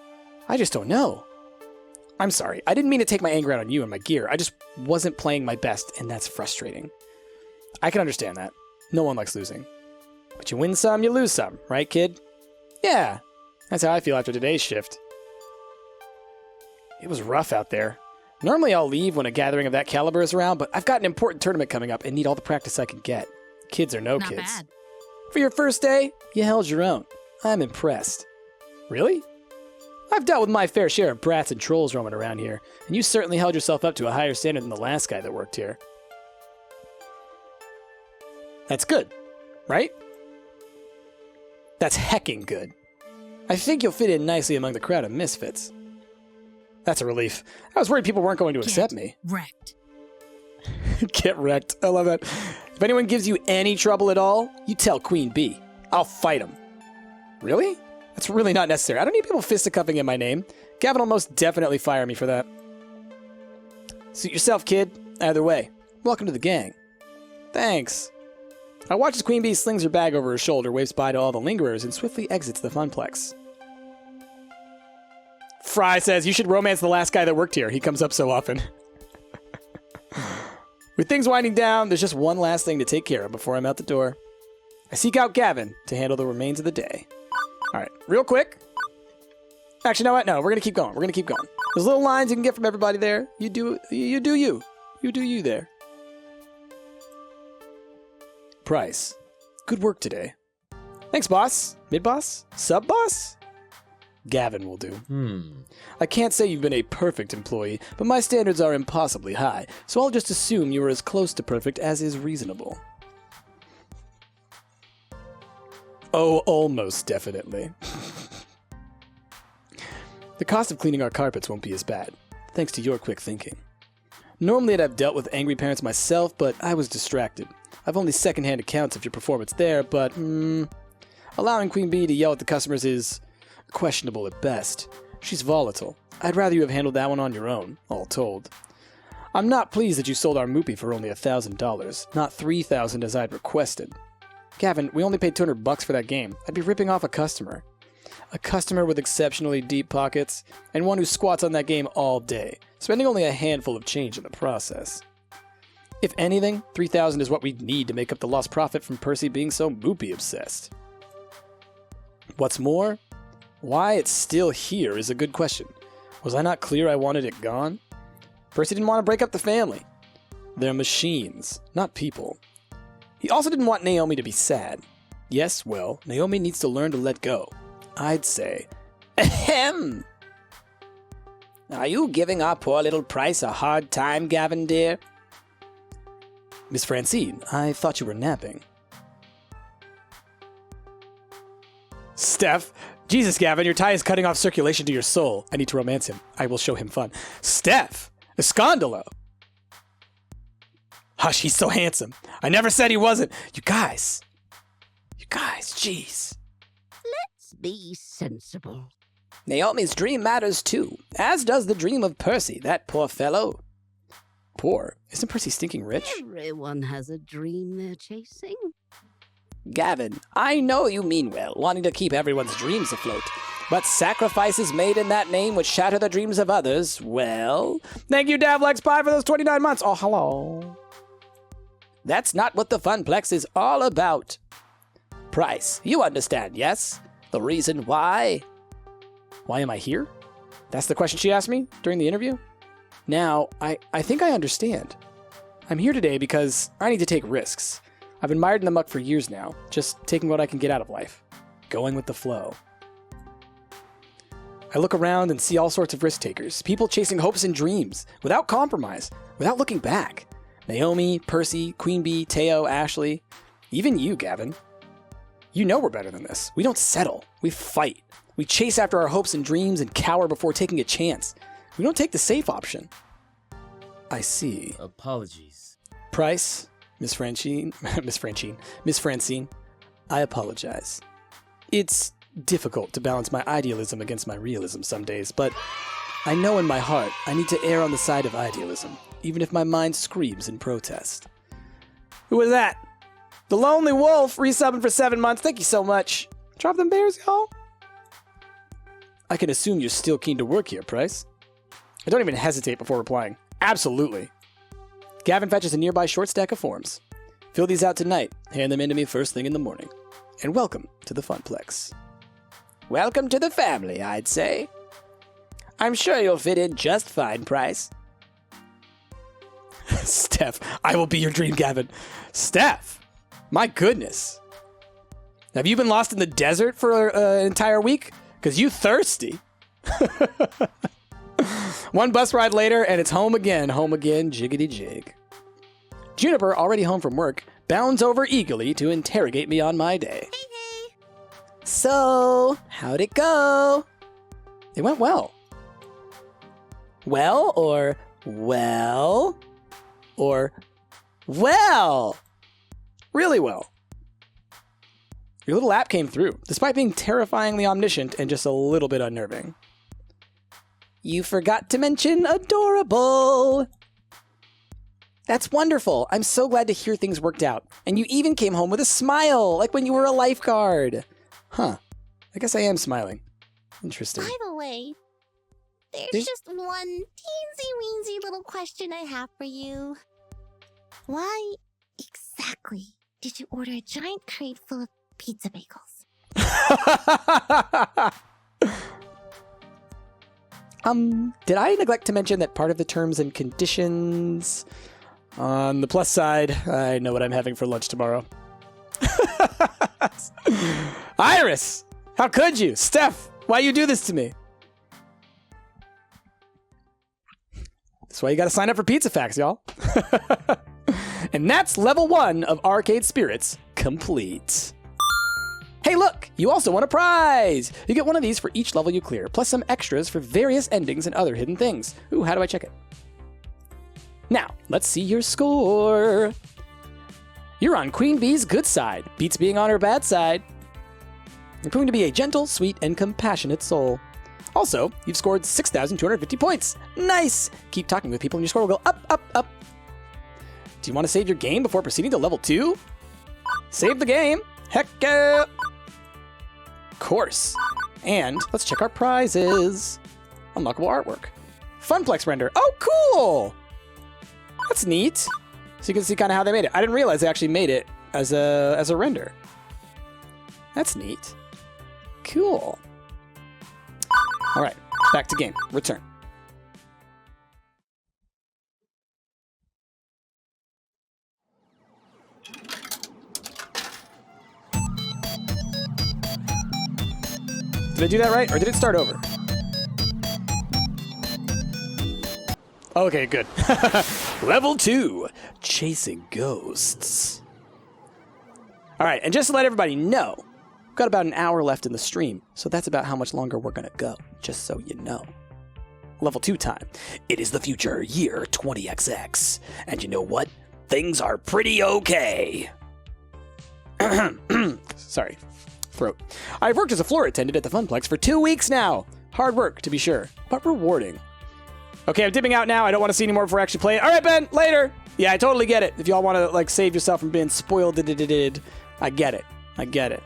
I just don't know. I'm sorry. I didn't mean to take my anger out on you and my gear. I just wasn't playing my best, and that's frustrating. I can understand that. No one likes losing. But you win some, you lose some, right, kid? Yeah. That's how I feel after today's shift. It was rough out there. Normally I'll leave when a gathering of that caliber is around, but I've got an important tournament coming up and need all the practice I can get. Kids or no Not kids. bad. For your first day, you held your own. I'm impressed. Really? I've dealt with my fair share of brats and trolls roaming around here, and you certainly held yourself up to a higher standard than the last guy that worked here. That's good, right? That's hecking good. I think you'll fit in nicely among the crowd of misfits. That's a relief. I was worried people weren't going to accept me. Wrecked. Get wrecked. I love that. If anyone gives you any trouble at all, you tell Queen Bee. I'll fight them. Really? That's really not necessary. I don't need people fisticuffing in my name. Gavin will most definitely fire me for that. Suit yourself, kid. Either way, welcome to the gang. Thanks. I watch as Queen Bee slings her bag over her shoulder, waves bye to all the lingerers, and swiftly exits the Funplex. Fry says, you should romance the last guy that worked here. He comes up so often. With things winding down, there's just one last thing to take care of before I'm out the door. I seek out Gavin to handle the remains of the day. All right, real quick. Actually, you know what? No, we're going to keep going. We're going to keep going. There's little lines you can get from everybody there. You do you. You do you there. Price. Good work today. Thanks, boss. Mid-boss? Sub-boss? Gavin will do. I can't say you've been a perfect employee, but my standards are impossibly high, so I'll just assume you are as close to perfect as is reasonable. Oh, almost definitely. The cost of cleaning our carpets won't be as bad, thanks to your quick thinking. Normally I'd have dealt with angry parents myself, but I was distracted. I've only second-hand accounts of your performance there, but allowing Queen Bee to yell at the customers is questionable at best. She's volatile. I'd rather you have handled that one on your own, all told. I'm not pleased that you sold our Moopy for only $1,000, not $3,000 as I'd requested. Gavin, we only paid $200 for that game. I'd be ripping off a customer. A customer with exceptionally deep pockets, and one who squats on that game all day, spending only a handful of change in the process. If anything, 3,000 is what we need to make up the lost profit from Percy being so moopy obsessed. What's more, why it's still here is a good question. Was I not clear I wanted it gone? Percy didn't want to break up the family. They're machines, not people. He also didn't want Naomi to be sad. Yes, well, Naomi needs to learn to let go. I'd say. Ahem! Are you giving our poor little Price a hard time, Gavin, dear? Miss Francine, I thought you were napping. Steph! Jesus, Gavin, your tie is cutting off circulation to your soul. I need to romance him. I will show him fun. Steph! Escandalo! Hush, he's so handsome. I never said he wasn't. You guys, jeez. Let's be sensible. Naomi's dream matters too, as does the dream of Percy, that poor fellow. Poor? Isn't Percy stinking rich? Everyone has a dream they're chasing. Gavin, I know you mean well, wanting to keep everyone's dreams afloat. But sacrifices made in that name which shatter the dreams of others, well... Thank you, Davlex Pie, for those 29 months. Oh, hello. That's not what the Funplex is all about. Price, you understand, yes? The reason why? Why am I here? That's the question she asked me during the interview? Now, I think I understand. I'm here today because I need to take risks. I've been mired in the muck for years now, just taking what I can get out of life. Going with the flow. I look around and see all sorts of risk takers, people chasing hopes and dreams, without compromise, without looking back. Naomi, Percy, Queen Bee, Teo, Ashley, even you, Gavin. You know we're better than this. We don't settle. We fight. We chase after our hopes and dreams and cower before taking a chance. We don't take the safe option. I see. Apologies. Price, Miss Francine, I apologize. It's difficult to balance my idealism against my realism some days, but I know in my heart I need to err on the side of idealism, even if my mind screams in protest. Who was that? The Lonely Wolf, resubbing for 7 months. Thank you so much. Drop them bears, y'all. I can assume you're still keen to work here, Price. I don't even hesitate before replying. Absolutely. Gavin fetches a nearby short stack of forms. Fill these out tonight. Hand them in to me first thing in the morning. And welcome to the Funplex. Welcome to the family, I'd say. I'm sure you'll fit in just fine, Price. Steph, I will be your dream, Gavin. Steph, my goodness. Have you been lost in the desert for an entire week? Because you thirsty. One bus ride later, and it's home again, jiggity jig. Juniper, already home from work, bounds over eagerly to interrogate me on my day. Hey. So, how'd it go? It went well. Well, or well, or well? Really well. Your little app came through, despite being terrifyingly omniscient and just a little bit unnerving. You forgot to mention adorable. That's wonderful. I'm so glad to hear things worked out. And you even came home with a smile, like when you were a lifeguard. Huh. I guess I am smiling. Interesting. By the way, there's just one teensy-weensy little question I have for you. Why exactly did you order a giant crate full of pizza bagels? Did I neglect to mention that part of the terms and conditions... On the plus side, I know what I'm having for lunch tomorrow. Iris! How could you? Steph, why you do this to me? That's why you gotta sign up for Pizza Facts, y'all. And that's level 1 of Arcade Spirits complete. Hey, look! You also won a prize! You get one of these for each level you clear, plus some extras for various endings and other hidden things. Ooh, how do I check it? Now, let's see your score. You're on Queen Bee's good side. Beats being on her bad side. You're proving to be a gentle, sweet, and compassionate soul. Also, you've scored 6,250 points. Nice! Keep talking with people and your score will go up, up, up. Do you want to save your game before proceeding to level 2? Save the game. Heck yeah! Course. And let's check our prizes. Unlockable artwork. Funplex render. Oh, cool! That's neat. So you can see kind of how they made it. I didn't realize they actually made it as a render. That's neat. Cool. All right, back to game. Return. Did I do that right, or did it start over? Okay, good. Level 2, Chasing Ghosts. All right, and just to let everybody know, we've got about an hour left in the stream, so that's about how much longer we're gonna go, just so you know. Level 2 time. It is the future, year 20XX. And you know what? Things are pretty okay. Sorry. Throat. I've worked as a floor attendant at the Funplex for 2 weeks now. Hard work, to be sure, but rewarding. Okay, I'm dipping out now. I don't want to see any more before I actually play it. All right, Ben, later. Yeah, I totally get it. If y'all want to like save yourself from being spoiled, I get it. I get it.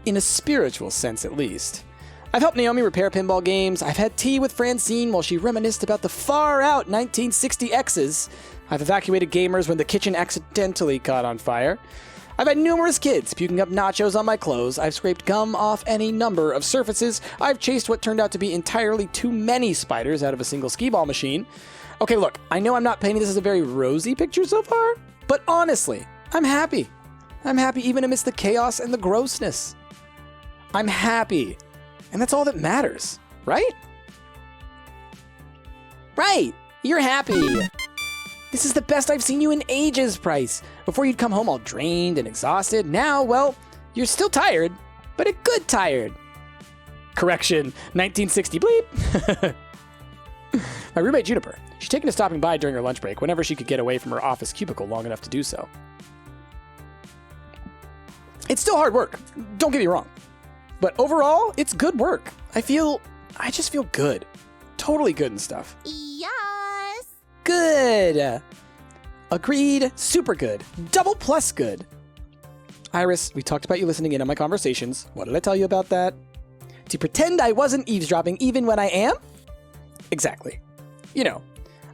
In a spiritual sense, at least. I've helped Naomi repair pinball games. I've had tea with Francine while she reminisced about the far-out 1960 X's. I've evacuated gamers when the kitchen accidentally caught on fire. I've had numerous kids puking up nachos on my clothes. I've scraped gum off any number of surfaces. I've chased what turned out to be entirely too many spiders out of a single skee-ball machine. Okay, look, I know I'm not painting this as a very rosy picture so far, but honestly, I'm happy. I'm happy even amidst the chaos and the grossness. I'm happy. And that's all that matters, right? Right, you're happy. This is the best I've seen you in ages, Price. Before you'd come home all drained and exhausted. Now, well, you're still tired, but a good tired. Correction, 1960 bleep. My roommate Juniper. She's taken to stopping by during her lunch break whenever she could get away from her office cubicle long enough to do so. It's still hard work, don't get me wrong. But overall, it's good work. I just feel good. Totally good and stuff. Yes! Good. Agreed, super good. Double plus good. Iris, we talked about you listening in on my conversations. What did I tell you about that? To pretend I wasn't eavesdropping even when I am? Exactly. You know,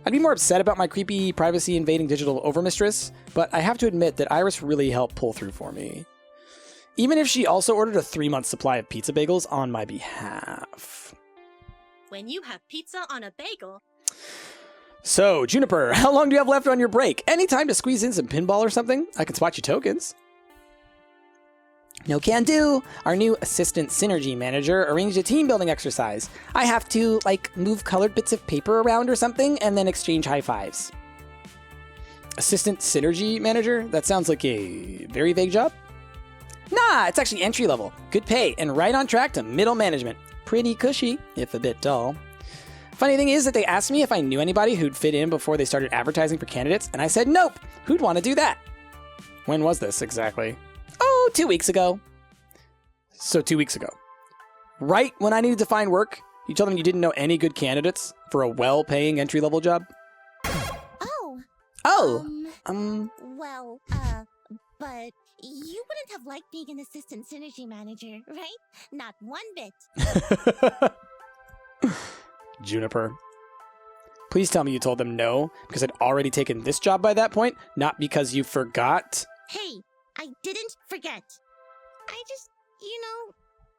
I'd be more upset about my creepy privacy invading digital overmistress, but I have to admit that Iris really helped pull through for me. Even if she also ordered a 3-month supply of pizza bagels on my behalf. When you have pizza on a bagel. So, Juniper, how long do you have left on your break? Any time to squeeze in some pinball or something? I can spot you tokens. No can do. Our new assistant synergy manager arranged a team building exercise. I have to, move colored bits of paper around or something and then exchange high fives. Assistant synergy manager? That sounds like a very vague job. Nah, it's actually entry level. Good pay and right on track to middle management. Pretty cushy, if a bit dull. Funny thing is that they asked me if I knew anybody who'd fit in before they started advertising for candidates, and I said nope. Who'd want to do that? When was this exactly? Oh, 2 weeks ago. So 2 weeks ago. Right when I needed to find work, you told them you didn't know any good candidates for a well-paying entry-level job? Well, but you wouldn't have liked being an assistant synergy manager, right? Not one bit. Juniper. Please tell me you told them no, because I'd already taken this job by that point, not because you forgot. Hey, I didn't forget. I just,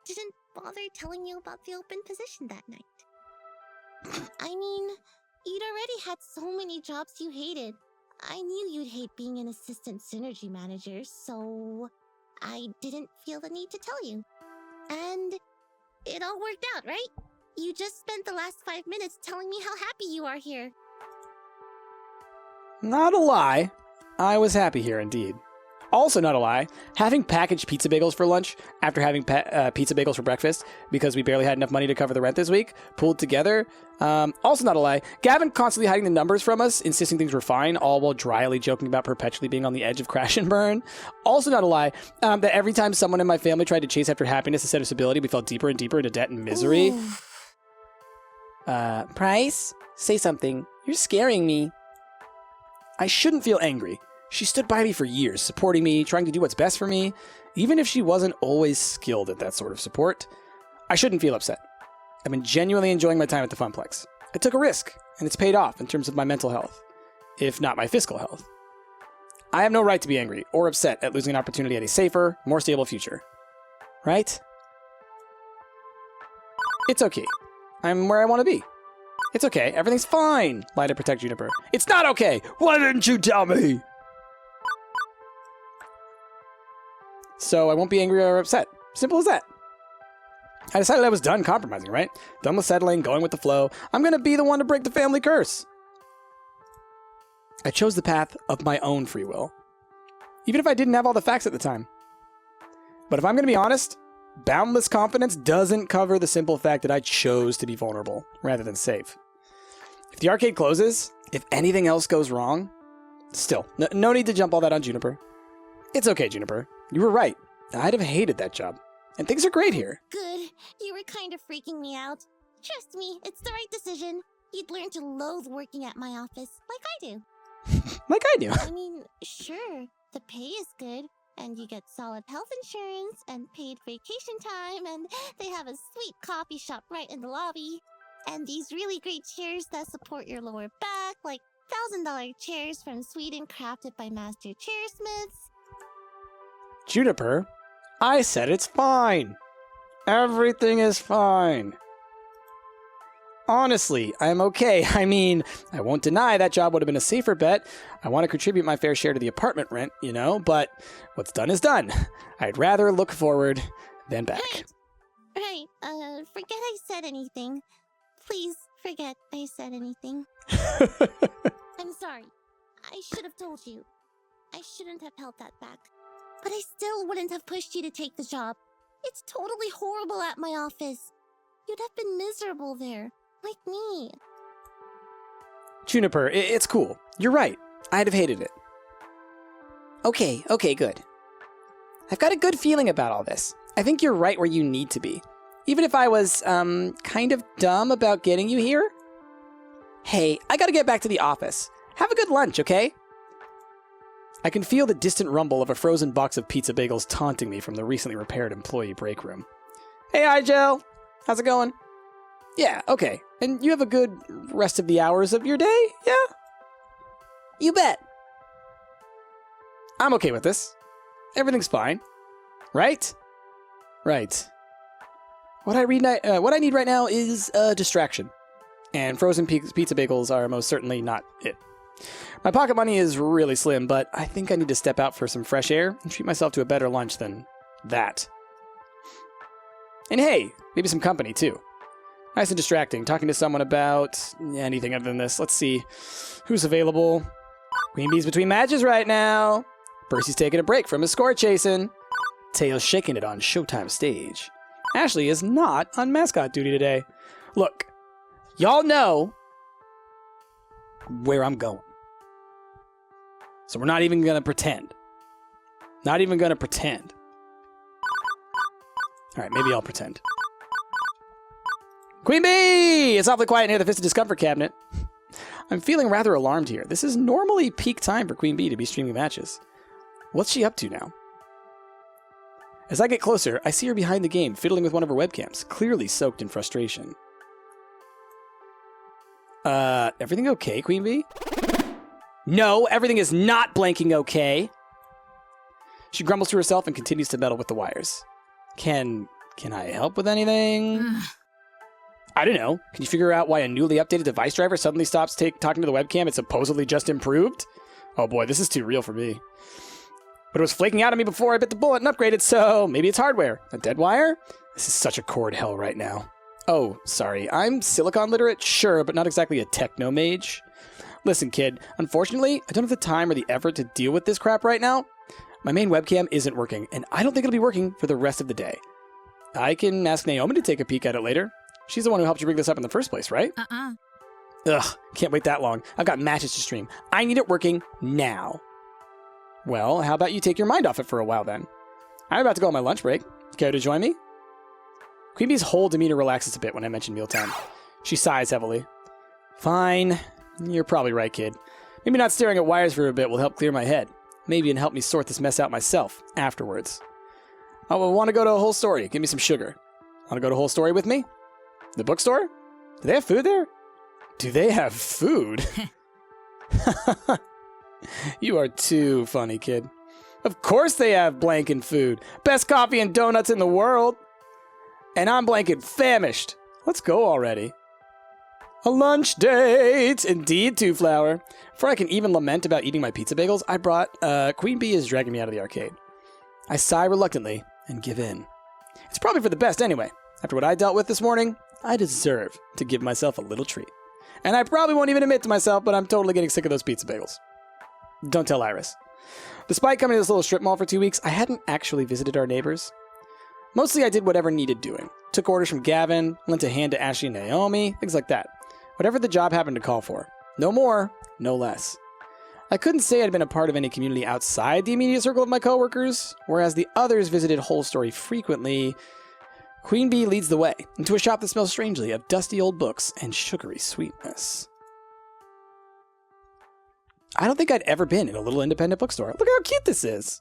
didn't bother telling you about the open position that night. I mean, you'd already had so many jobs you hated. I knew you'd hate being an assistant synergy manager, so I didn't feel the need to tell you. And it all worked out, right? You just spent the last 5 minutes telling me how happy you are here. Not a lie. I was happy here indeed. Also not a lie, having packaged pizza bagels for lunch after having pizza bagels for breakfast because we barely had enough money to cover the rent this week, pulled together. Also not a lie, Gavin constantly hiding the numbers from us, insisting things were fine, all while dryly joking about perpetually being on the edge of crash and burn. Also not a lie, that every time someone in my family tried to chase after happiness instead of stability, we fell deeper and deeper into debt and misery. Price, say something. You're scaring me. I shouldn't feel angry. She stood by me for years, supporting me, trying to do what's best for me. Even if she wasn't always skilled at that sort of support, I shouldn't feel upset. I've been genuinely enjoying my time at the Funplex. I took a risk, and it's paid off in terms of my mental health, if not my physical health. I have no right to be angry or upset at losing an opportunity at a safer, more stable future. Right? It's okay. I'm where I want to be. It's okay. Everything's fine. Lie to protect Juniper. It's not okay. Why didn't you tell me? So I won't be angry or upset. Simple as that. I decided I was done compromising, right? Done with settling, going with the flow. I'm going to be the one to break the family curse. I chose the path of my own free will. Even if I didn't have all the facts at the time. But if I'm going to be honest, boundless confidence doesn't cover the simple fact that I chose to be vulnerable rather than safe. If the arcade closes, if anything else goes wrong, still, no need to jump all that on Juniper. It's okay, Juniper. You were right. I'd have hated that job. And things are great here. Good. You were kind of freaking me out. Trust me, it's the right decision. You'd learn to loathe working at my office, like I do. Like I do. I mean, sure, the pay is good, and you get solid health insurance, and paid vacation time, and they have a sweet coffee shop right in the lobby. And these really great chairs that support your lower back, like $1,000 chairs from Sweden crafted by master chairsmiths. Juniper, I said it's fine. Everything is fine. Honestly, I'm okay. I mean, I won't deny that job would have been a safer bet. I want to contribute my fair share to the apartment rent, but what's done is done. I'd rather look forward than back. Right. Forget I said anything. Please forget I said anything. I'm sorry. I should have told you. I shouldn't have held that back. But I still wouldn't have pushed you to take the job. It's totally horrible at my office. You'd have been miserable there, like me. Juniper, it's cool. You're right. I'd have hated it. Okay, good. I've got a good feeling about all this. I think you're right where you need to be. Even if I was, kind of dumb about getting you here. Hey, I gotta get back to the office. Have a good lunch, okay? I can feel the distant rumble of a frozen box of pizza bagels taunting me from the recently repaired employee break room. Hey, Igel! How's it going? Yeah, okay. And you have a good rest of the hours of your day? Yeah? You bet. I'm okay with this. Everything's fine. Right? Right. What I need right now is a distraction. And frozen pizza bagels are most certainly not it. My pocket money is really slim, but I think I need to step out for some fresh air and treat myself to a better lunch than that. And hey, maybe some company too. Nice and distracting, talking to someone about anything other than this. Let's see who's available. Queen Bee's between matches right now. Percy's taking a break from his score chasing. Tails shaking it on Showtime stage. Ashley is not on mascot duty today. Look, y'all know where I'm going. So we're not even going to pretend. Not even going to pretend. All right, maybe I'll pretend. Queen Bee! It's awfully quiet near the Fist of Discomfort cabinet. I'm feeling rather alarmed here. This is normally peak time for Queen Bee to be streaming matches. What's she up to now? As I get closer, I see her behind the game, fiddling with one of her webcams, clearly soaked in frustration. Everything okay, Queen Bee? No, everything is not blanking okay. She grumbles to herself and continues to meddle with the wires. Can I help with anything? I don't know. Can you figure out why a newly updated device driver suddenly stops talking to the webcam it supposedly just improved? Oh boy, this is too real for me. But it was flaking out on me before I bit the bullet and upgraded, so maybe it's hardware. A dead wire? This is such a cord hell right now. Oh, sorry. I'm silicon literate, sure, but not exactly a techno mage. Listen, kid, unfortunately, I don't have the time or the effort to deal with this crap right now. My main webcam isn't working, and I don't think it'll be working for the rest of the day. I can ask Naomi to take a peek at it later. She's the one who helped you bring this up in the first place, right? Ugh, can't wait that long. I've got matches to stream. I need it working now. Well, how about you take your mind off it for a while then? I'm about to go on my lunch break. Care to join me? Queen Bee's whole demeanor relaxes a bit when I mention mealtime. She sighs heavily. Fine. You're probably right, kid. Maybe not staring at wires for a bit will help clear my head. Maybe and help me sort this mess out myself afterwards. I want to go to a whole story. Give me some sugar. Want to go to a whole story with me? The bookstore? Do they have food there? Do they have food? You are too funny, kid. Of course they have blanking food. Best coffee and donuts in the world. And I'm blanking famished. Let's go already. A lunch date! Indeed, Two Flower. Before I can even lament about eating my pizza bagels, I brought, Queen Bee is dragging me out of the arcade. I sigh reluctantly and give in. It's probably for the best anyway. After what I dealt with this morning, I deserve to give myself a little treat. And I probably won't even admit to myself, but I'm totally getting sick of those pizza bagels. Don't tell Iris. Despite coming to this little strip mall for 2 weeks, I hadn't actually visited our neighbors. Mostly I did whatever needed doing. Took orders from Gavin, lent a hand to Ashley and Naomi, things like that. Whatever the job happened to call for. No more, no less. I couldn't say I'd been a part of any community outside the immediate circle of my coworkers, whereas the others visited Whole Story frequently. Queen Bee leads the way into a shop that smells strangely of dusty old books and sugary sweetness. I don't think I'd ever been in a little independent bookstore. Look how cute this is.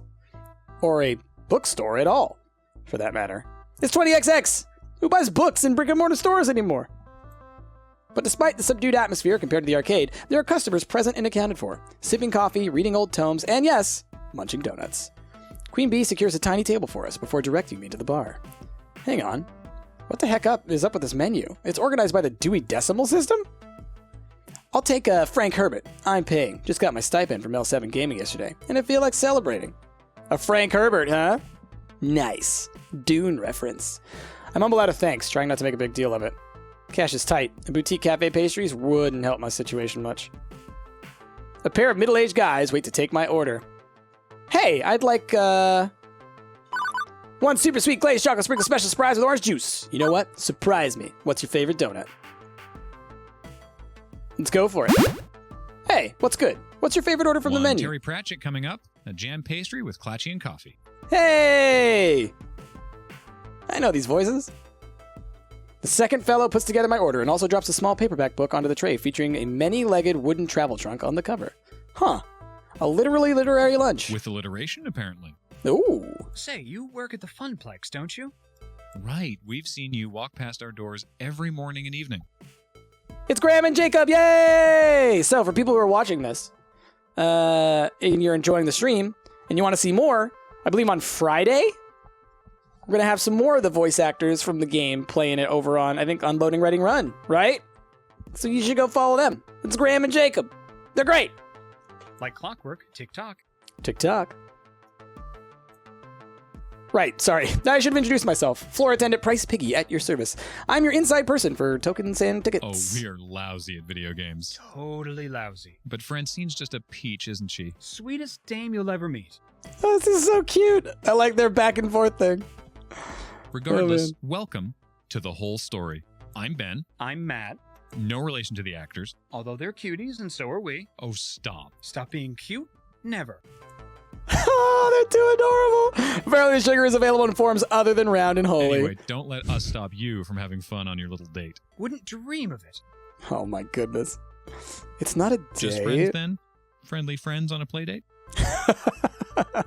Or a bookstore at all, for that matter. It's 20XX! Who buys books in brick-and-mortar stores anymore? But despite the subdued atmosphere compared to the arcade, there are customers present and accounted for, sipping coffee, reading old tomes, and yes, munching donuts. Queen Bee secures a tiny table for us before directing me to the bar. Hang on. What the heck is up with this menu? It's organized by the Dewey Decimal System? I'll take a Frank Herbert. I'm paying. Just got my stipend from L7 Gaming yesterday, and I feel like celebrating. A Frank Herbert, huh? Nice. Dune reference. I mumble out a thanks, trying not to make a big deal of it. Cash is tight, and boutique cafe pastries wouldn't help my situation much. A pair of middle-aged guys wait to take my order. Hey, I'd like, one super sweet glazed chocolate sprinkle special surprise with orange juice. You know what? Surprise me. What's your favorite donut? Let's go for it. Hey, what's good? What's your favorite order from the menu? Terry Pratchett coming up. A jam pastry with Clatchy and coffee. Hey! I know these voices. The second fellow puts together my order and also drops a small paperback book onto the tray featuring a many-legged wooden travel trunk on the cover. Huh. A literary lunch. With alliteration, apparently. Ooh. Say, you work at the Funplex, don't you? Right. We've seen you walk past our doors every morning and evening. It's Graham and Jacob, yay! So for people who are watching this, and you're enjoying the stream, and you want to see more, I believe on Friday, we're going to have some more of the voice actors from the game playing it over on, I think, Unloading Ready Run, right? So you should go follow them. It's Graham and Jacob. They're great. Like clockwork, tick-tock. Tick-tock. Right, sorry. I should have introduced myself. Floor attendant Price Piggy at your service. I'm your inside person for tokens and tickets. Oh, we're lousy at video games. Totally lousy. But Francine's just a peach, isn't she? Sweetest dame you'll ever meet. Oh, this is so cute. I like their back and forth thing. Regardless, welcome to The Whole Story. I'm Ben. I'm Matt. No relation to the actors. Although they're cuties, and so are we. Oh, stop. Stop being cute? Never. Oh, they're too adorable. Apparently, sugar is available in forms other than round and holy. Anyway, don't let us stop you from having fun on your little date. Wouldn't dream of it. Oh my goodness. It's not a date. Just friends, then? Friendly friends on a play date?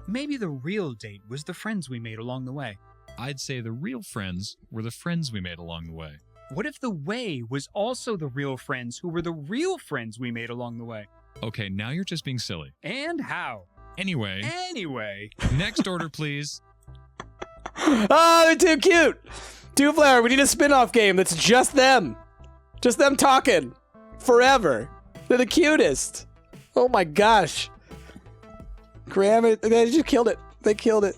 Maybe the real date was the friends we made along the way. I'd say the real friends were the friends we made along the way. What if the way was also the real friends who were the real friends we made along the way? Okay, now you're just being silly. And how? Anyway, next order, please. Oh, they're too cute. Two Flower, we need a spin-off game that's just them. Just them talking. Forever. They're the cutest. Oh my gosh. Graham, they just killed it. They killed it.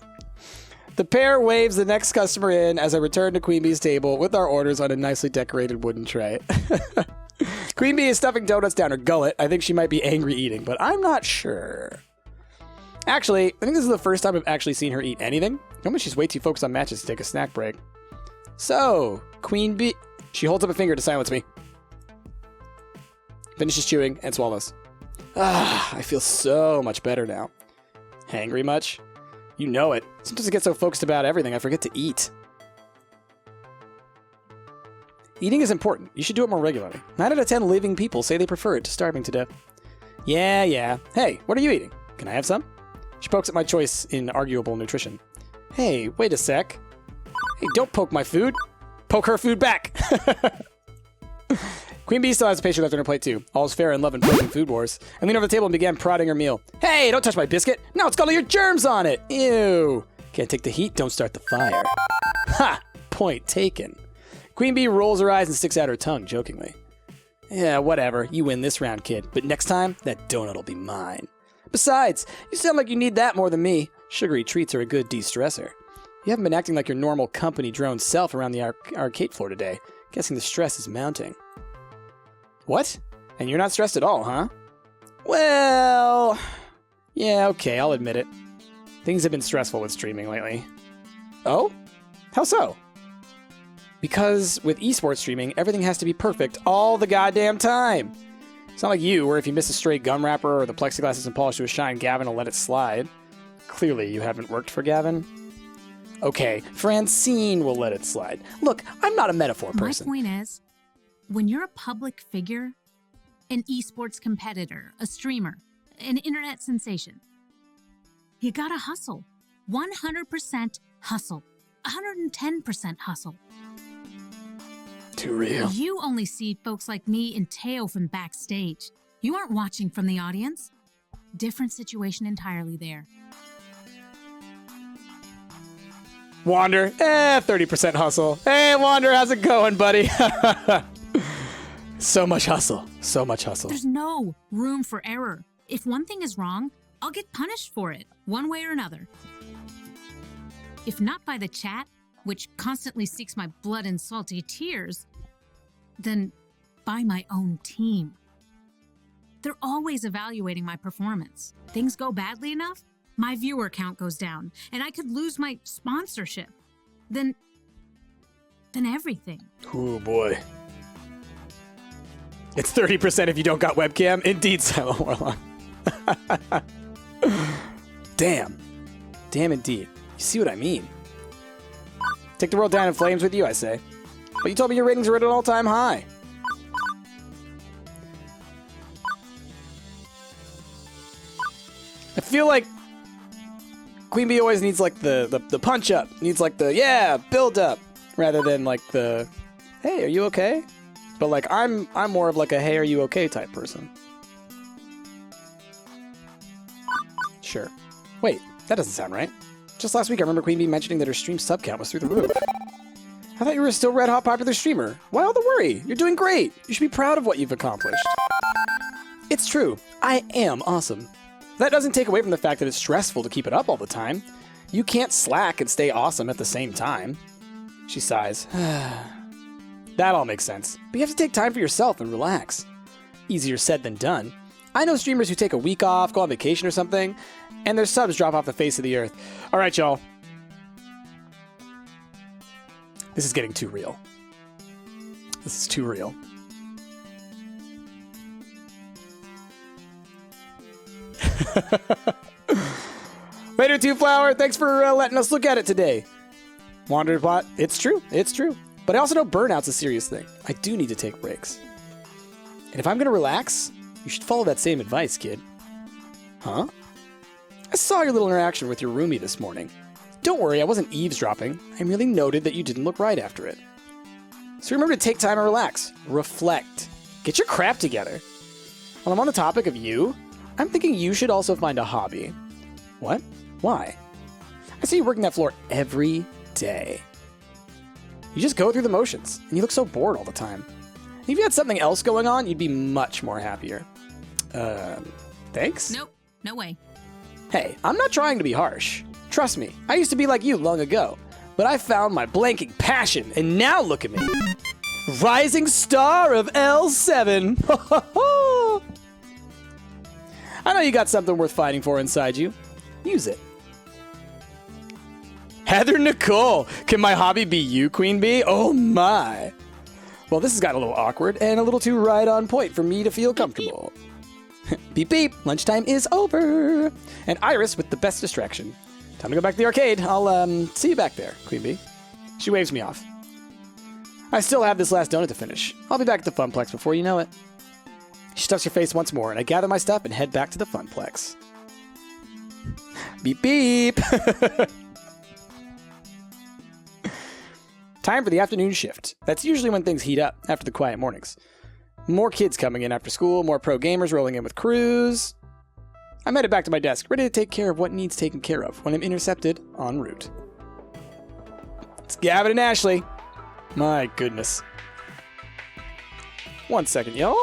The pair waves the next customer in as I return to Queen Bee's table with our orders on a nicely decorated wooden tray. Queen Bee is stuffing donuts down her gullet. I think she might be angry eating, but I'm not sure. Actually, I think this is the first time I've actually seen her eat anything. Normally she's way too focused on matches to take a snack break. So, Queen Bee... She holds up a finger to silence me. Finishes chewing and swallows. Ah, I feel so much better now. Hangry much? You know it. Sometimes I get so focused about everything, I forget to eat. Eating is important. You should do it more regularly. 9 out of 10 living people say they prefer it to starving to death. Yeah. Hey, what are you eating? Can I have some? She pokes at my choice in arguable nutrition. Hey, wait a sec. Hey, don't poke my food. Poke her food back. Queen Bee still has a pastry left on her plate too. All's fair in love and poking food wars. I leaned over the table and began prodding her meal. Hey, don't touch my biscuit. Now it's got all your germs on it. Ew. Can't take the heat, don't start the fire. Ha! Point taken. Queen Bee rolls her eyes and sticks out her tongue, jokingly. Yeah, whatever. You win this round, kid. But next time, that donut will be mine. Besides, you sound like you need that more than me. Sugary treats are a good de-stressor. You haven't been acting like your normal company drone self around the arcade floor today. Guessing the stress is mounting. What? And you're not stressed at all, huh? Well... Yeah, okay, I'll admit it. Things have been stressful with streaming lately. Oh? How so? Because with esports streaming, everything has to be perfect all the goddamn time. It's not like you, where if you miss a stray gum wrapper or the plexiglass isn't polished to a shine, Gavin will let it slide. Clearly, you haven't worked for Gavin. Okay, Francine will let it slide. Look, I'm not a metaphor person. My point is, when you're a public figure, an esports competitor, a streamer, an internet sensation, you gotta hustle. 100% hustle. 110% hustle. Too real. You only see folks like me and Teo from backstage. You aren't watching from the audience. Different situation entirely there. Wander, 30% hustle. Hey, Wander, how's it going, buddy? So much hustle. So much hustle. There's no room for error. If one thing is wrong, I'll get punished for it, one way or another. If not by the chat, which constantly seeks my blood and salty tears, then by my own team. They're always evaluating my performance. Things go badly enough, my viewer count goes down, and I could lose my sponsorship. Then everything. Oh boy. It's 30% if you don't got webcam. Indeed, Silent Warlock. Damn. Damn indeed. You see what I mean? Take the world down in flames with you, I say. But you told me your ratings were at an all-time high. I feel like Queen Bee always needs like the punch up. Needs like the build up rather than like the hey, are you okay? But like I'm more of like a hey, are you okay type person. Sure. Wait, that doesn't sound right. Just last week I remember Queen Bee mentioning that her stream sub count was through the roof. I thought you were a still red hot popular streamer. Why all the worry? You're doing great. You should be proud of what you've accomplished. It's true. I am awesome. That doesn't take away from the fact that it's stressful to keep it up all the time. You can't slack and stay awesome at the same time. She sighs. That all makes sense. But you have to take time for yourself and relax. Easier said than done. I know streamers who take a week off, go on vacation or something, and their subs drop off the face of the earth. All right, y'all. This is getting too real. This is too real. Later, Two Flower. Thanks for letting us look at it today. Wanderbot. It's true. It's true. But I also know burnout's a serious thing. I do need to take breaks. And if I'm going to relax, you should follow that same advice, kid. Huh? I saw your little interaction with your roomie this morning. Don't worry, I wasn't eavesdropping. I merely noted that you didn't look right after it. So remember to take time and relax. Reflect. Get your crap together. While I'm on the topic of you, I'm thinking you should also find a hobby. What? Why? I see you working that floor every day. You just go through the motions, and you look so bored all the time. If you had something else going on, you'd be much more happier. Thanks? Nope, no way. Hey, I'm not trying to be harsh. Trust me, I used to be like you long ago, but I found my blanking passion, and now look at me. Rising star of L7. I know you got something worth fighting for inside you. Use it. Heather Nicole, can my hobby be you, Queen Bee? Oh my. Well, this has got a little awkward and a little too right on point for me to feel comfortable. Beep beep, lunchtime is over. And Iris with the best distraction. Time to go back to the arcade. I'll see you back there, Queen Bee. She waves me off. I still have this last donut to finish. I'll be back at the Funplex before you know it. She stuffs her face once more, and I gather my stuff and head back to the Funplex. Beep beep. Time for the afternoon shift. That's usually when things heat up after the quiet mornings. More kids coming in after school, more pro gamers rolling in with crews. I'm headed back to my desk, ready to take care of what needs taken care of when I'm intercepted en route. It's Gavin and Ashley. My goodness. 1 second, y'all.